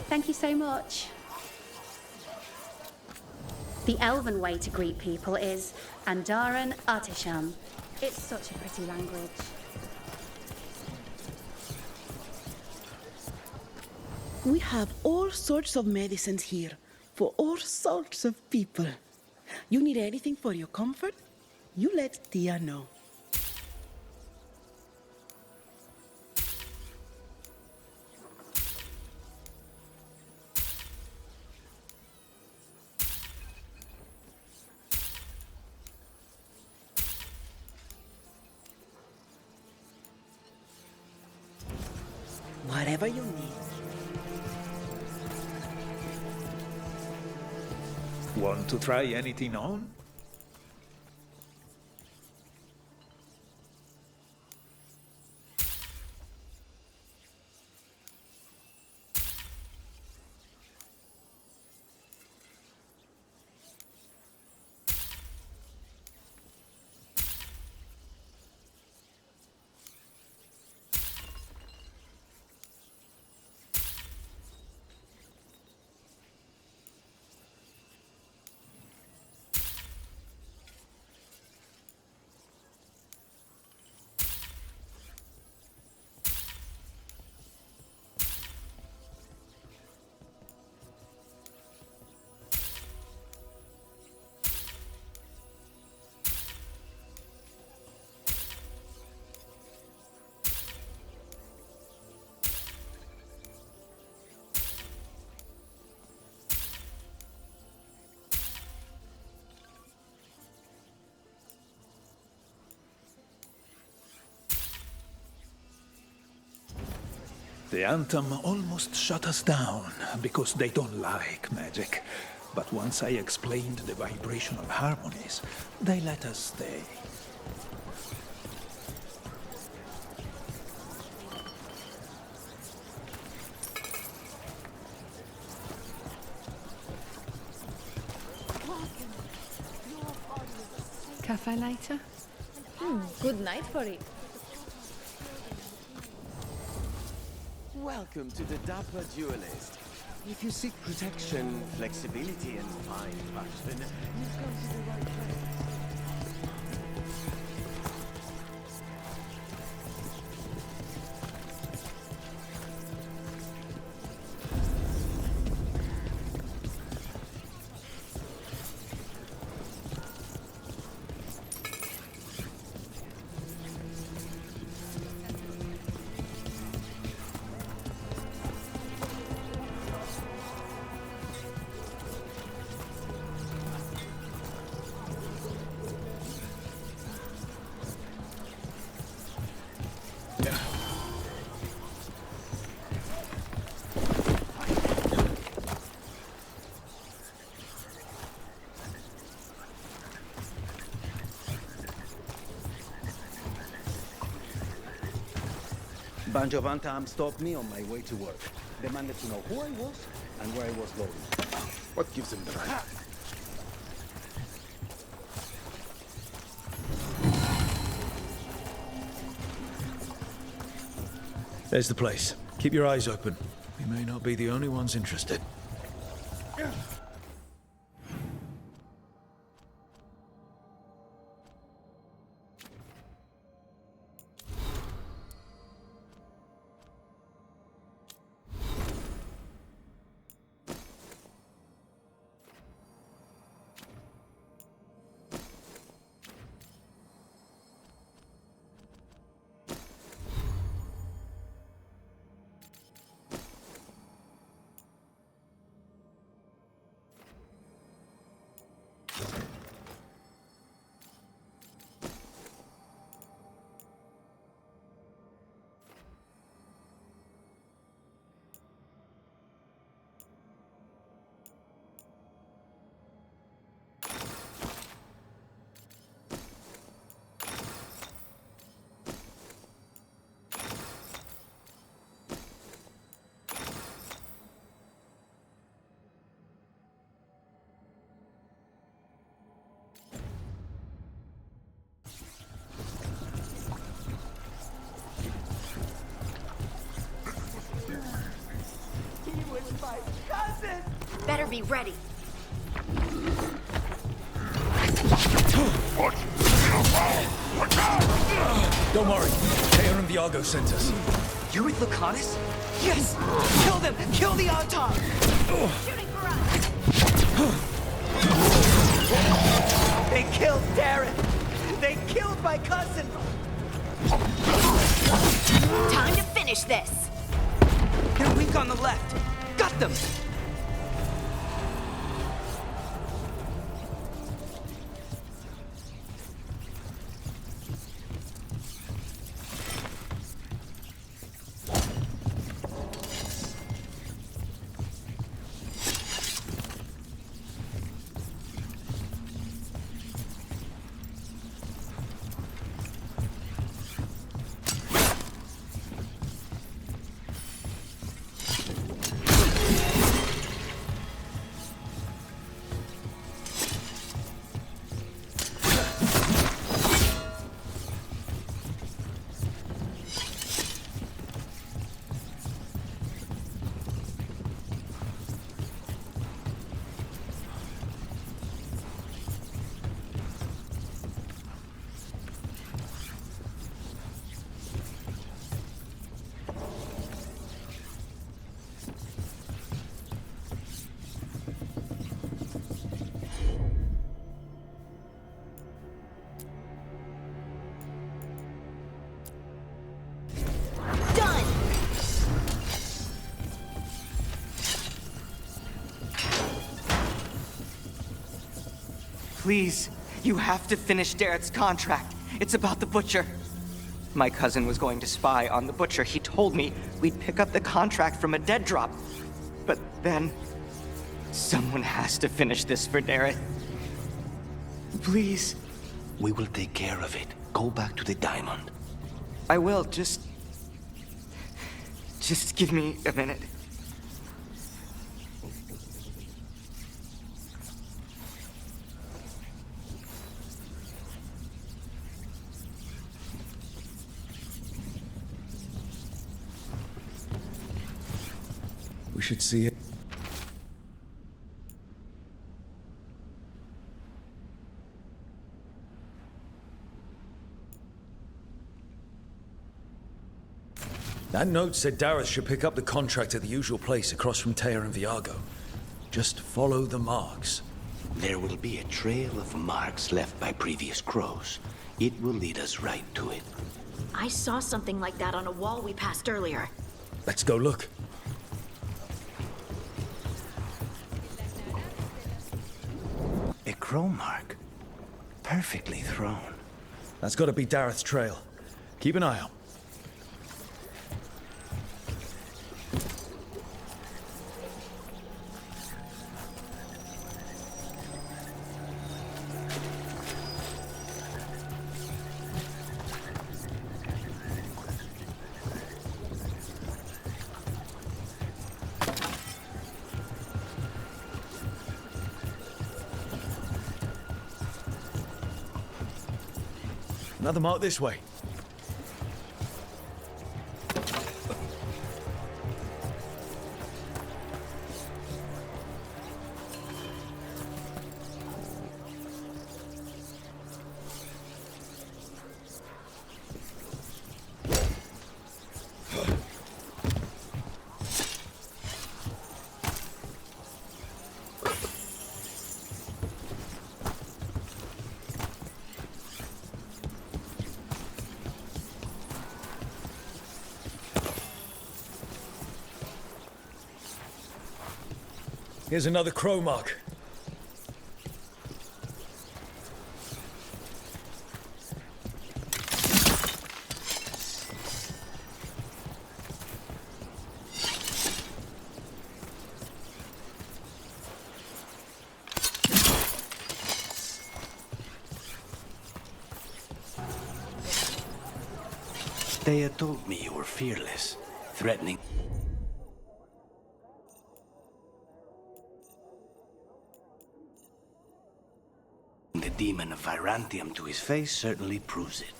Thank you so much. The Elven way to greet people is Andaran Atisham. It's such a pretty language. We have all sorts of medicines here for all sorts of people. You need anything for your comfort? You let Tia know. Whatever you need. Want to try anything on? The Anthem almost shut us down because they don't like magic. But once I explained the vibrational harmonies, they let us stay. Cafe later? Good night for it. Welcome to the Dapper Duelist. If you seek protection, flexibility, and fine fashion, you've come to the right place. Banjo Bantam stopped me on my way to work. Demanded to know who I was and where I was going. What gives him the right? There's the place. Keep your eyes open. We may not be the only ones interested. Better be ready. Don't worry. Taylor and Viago sent us. You with Lucanus? Yes! Kill them! Kill the Autop! Shooting for us! They killed Darren! They killed my cousin! Time to finish this! They're weak on the left. Got them! Please, you have to finish Darrett's contract. It's about the butcher. My cousin was going to spy on the butcher. He told me we'd pick up the contract from a dead drop. But then, someone has to finish this for Darrett. Please. We will take care of it. Go back to the diamond. I will, just give me a minute. We should see it. That note said Dareth should pick up the contract at the usual place across from Teja and Viago. Just follow the marks. There will be a trail of marks left by previous crows. It will lead us right to it. I saw something like that on a wall we passed earlier. Let's go look. A crow mark. Perfectly thrown. That's got to be Dareth's trail. Keep an eye out. Another mark this way. Here's another crow mark. Teja told me you were fearless, threatening. The demon of Virantium to his face certainly proves it.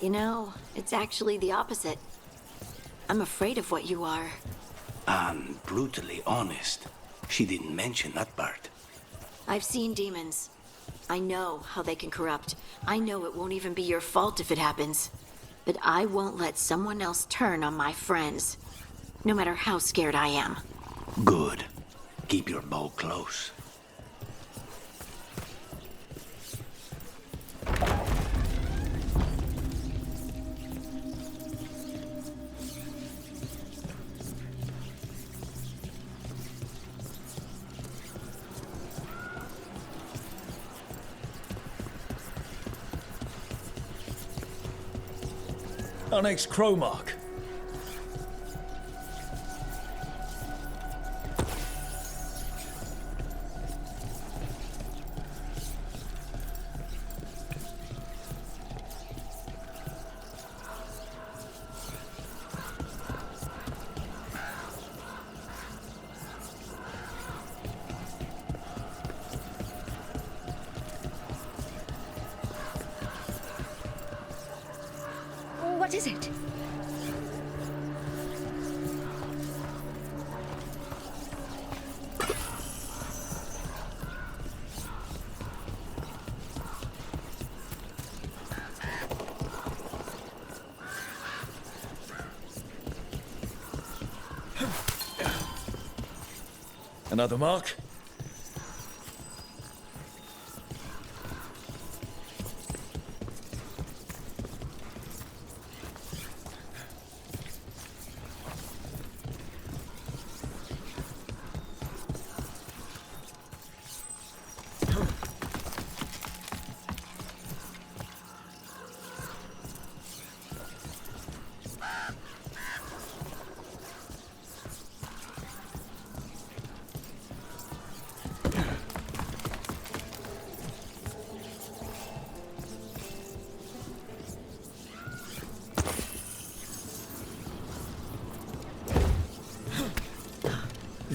You know, it's actually the opposite. I'm afraid of what you are. I'm brutally honest. She didn't mention that part. I've seen demons. I know how they can corrupt. I know it won't even be your fault if it happens. But I won't let someone else turn on my friends. No matter how scared I am. Good. Keep your bow close. Our next crow mark. What is it? Another mark.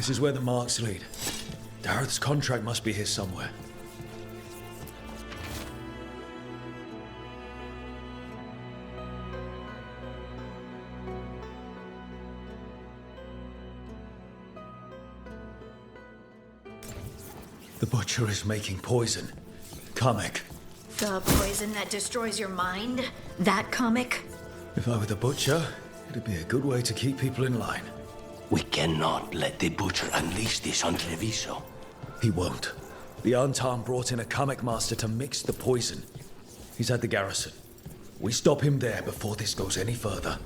This is where the marks lead. Dareth's contract must be here somewhere. The butcher is making poison. Comic. The poison that destroys your mind? That comic? If I were the butcher, it'd be a good way to keep people in line. We cannot let the butcher unleash this on Treviso. He won't. The Antam brought in a comic master to mix the poison. He's at the garrison. We stop him there before this goes any further.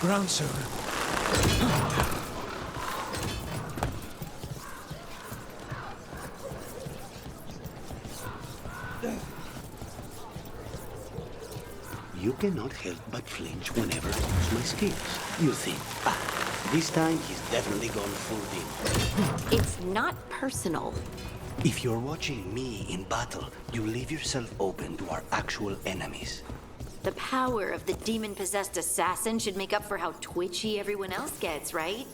Ground soon. You cannot help but flinch whenever I use my skills. You think, this time he's definitely gone full Dimm. It's not personal. If you're watching me in battle, you leave yourself open to our actual enemies. The power of the demon-possessed assassin should make up for how twitchy everyone else gets, right?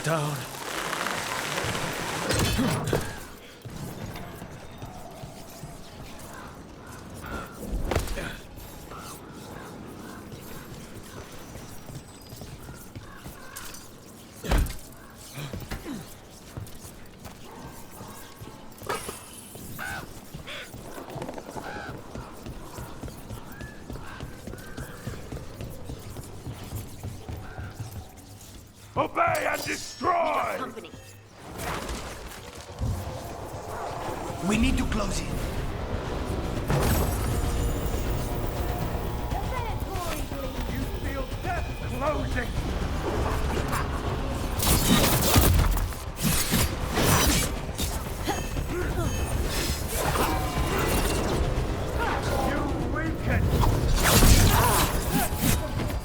Down. Obey and destroy! Company. We need to close it. You feel death closing! You weaken!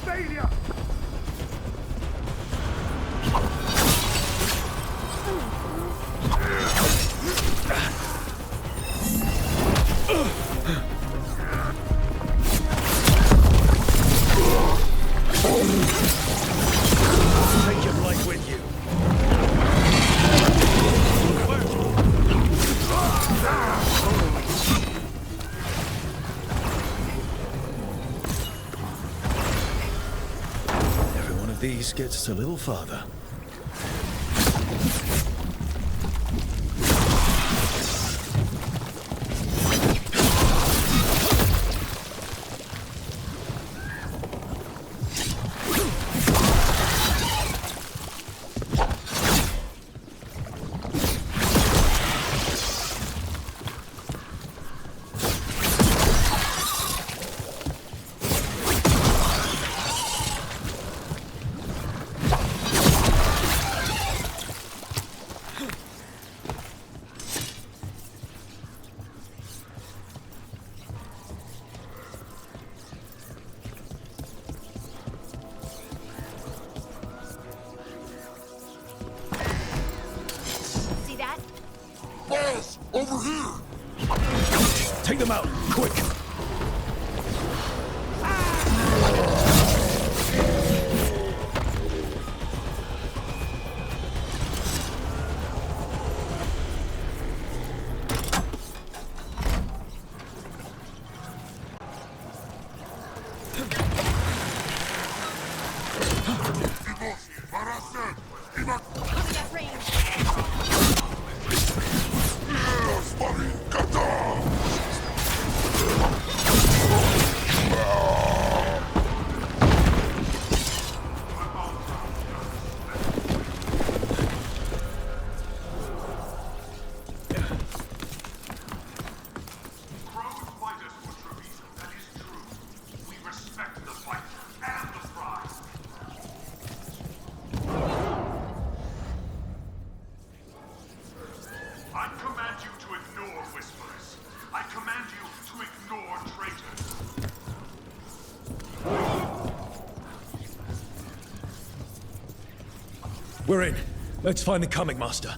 Failure! Take your life with you. Every one of these gets us a little farther. Over here! Take them out, quick! We're in. Let's find the coming master.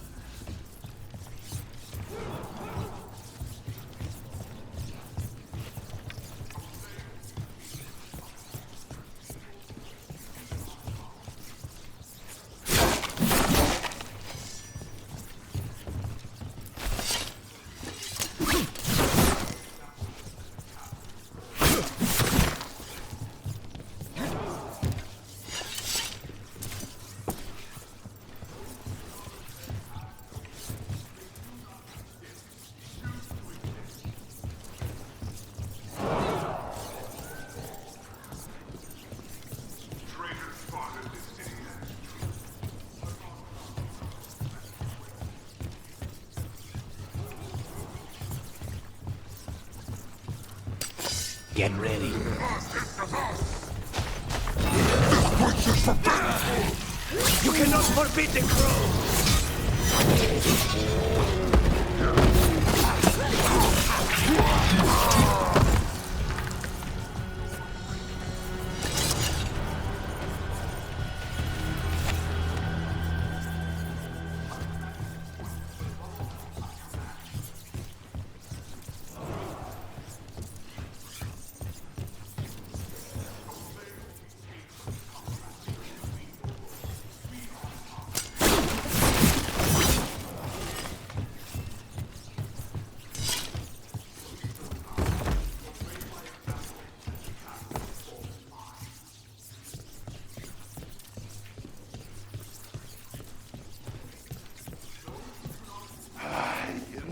Get ready. You cannot forbid the crow!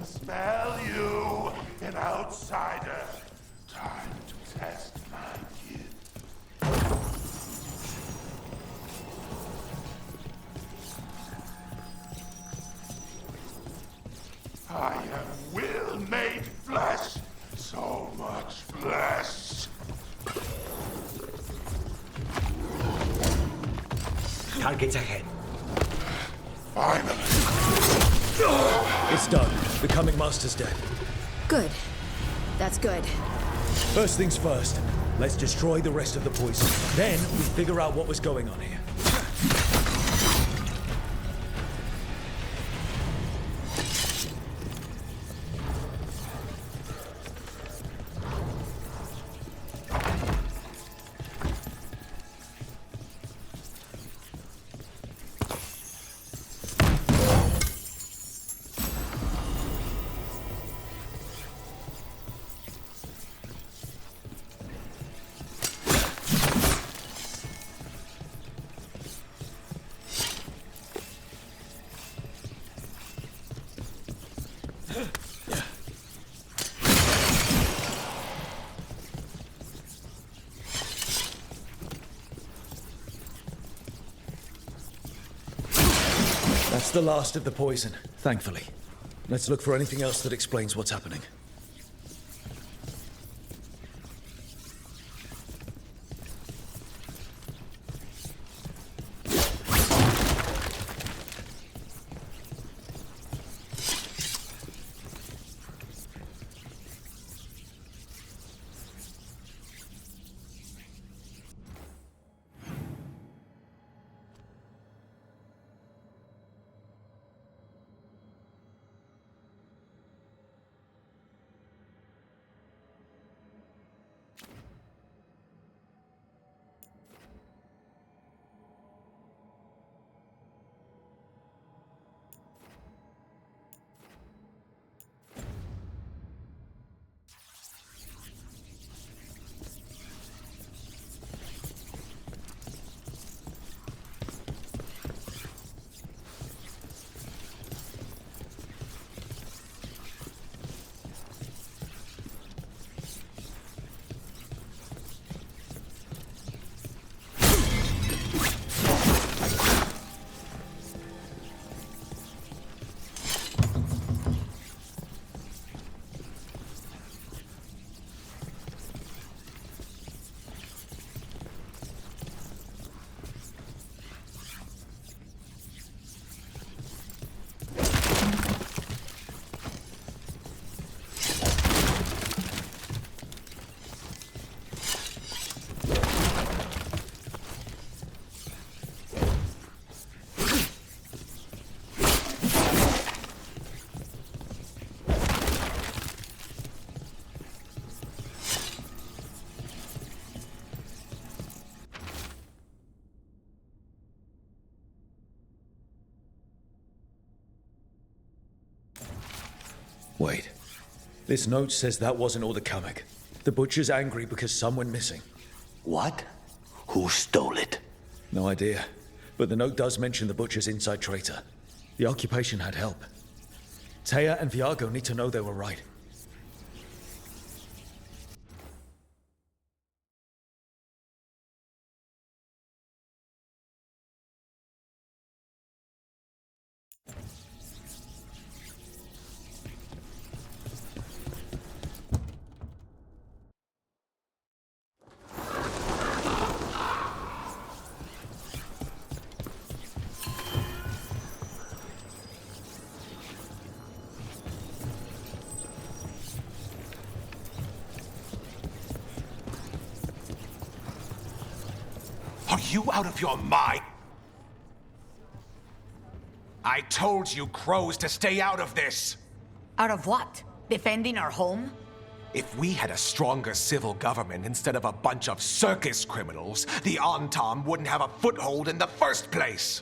Smell you, an outsider. Time to test my gift. I am will made flesh, so much flesh. Targets ahead. Finally. It's done. The coming master's dead. Good. That's good. First things first. Let's destroy the rest of the poison. Then we figure out what was going on here. That's the last of the poison, thankfully. Let's look for anything else that explains what's happening. Wait. This note says that wasn't all the comic. The butcher's angry because some went missing. What? Who stole it? No idea. But the note does mention the butcher's inside traitor. The occupation had help. Taya and Viago need to know they were right. Are you out of your mind? I told you, crows, to stay out of this! Out of what? Defending our home? If we had a stronger civil government instead of a bunch of circus criminals, the Antam wouldn't have a foothold in the first place!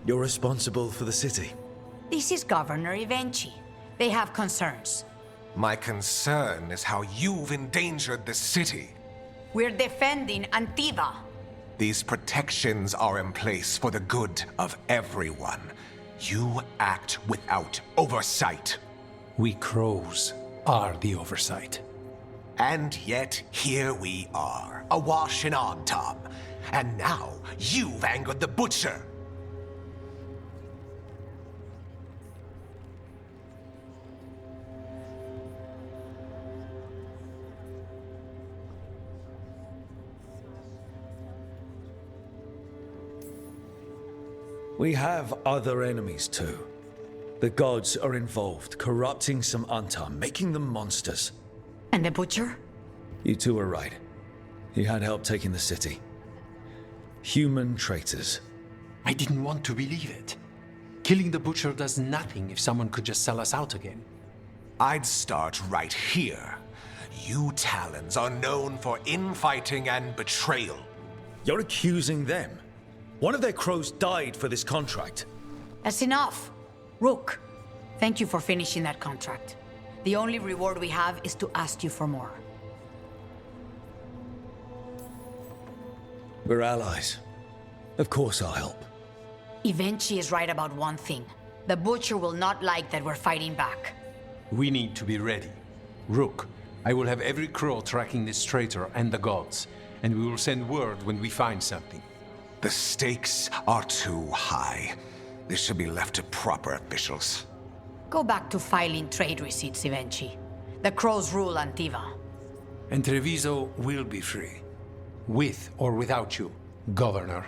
You're responsible for the city. This is Governor Evenchi. They have concerns. My concern is how you've endangered the city. We're defending Antiva. These protections are in place for the good of everyone. You act without oversight. We crows are the oversight. And yet, here we are, awash in Antam. And now, you've angered the butcher. We have other enemies too. The gods are involved, corrupting some Antam, making them monsters. And the butcher? You two were right. He had help taking the city. Human traitors. I didn't want to believe it. Killing the butcher does nothing if someone could just sell us out again. I'd start right here. You Talons are known for infighting and betrayal. You're accusing them. One of their crows died for this contract. That's enough. Rook, thank you for finishing that contract. The only reward we have is to ask you for more. We're allies. Of course I'll help. Evenchi is right about one thing. The butcher will not like that we're fighting back. We need to be ready. Rook, I will have every crow tracking this traitor and the gods, and we will send word when we find something. The stakes are too high. This should be left to proper officials. Go back to filing trade receipts, Evenchi. The crows rule Antiva. And Treviso will be free. With or without you, Governor.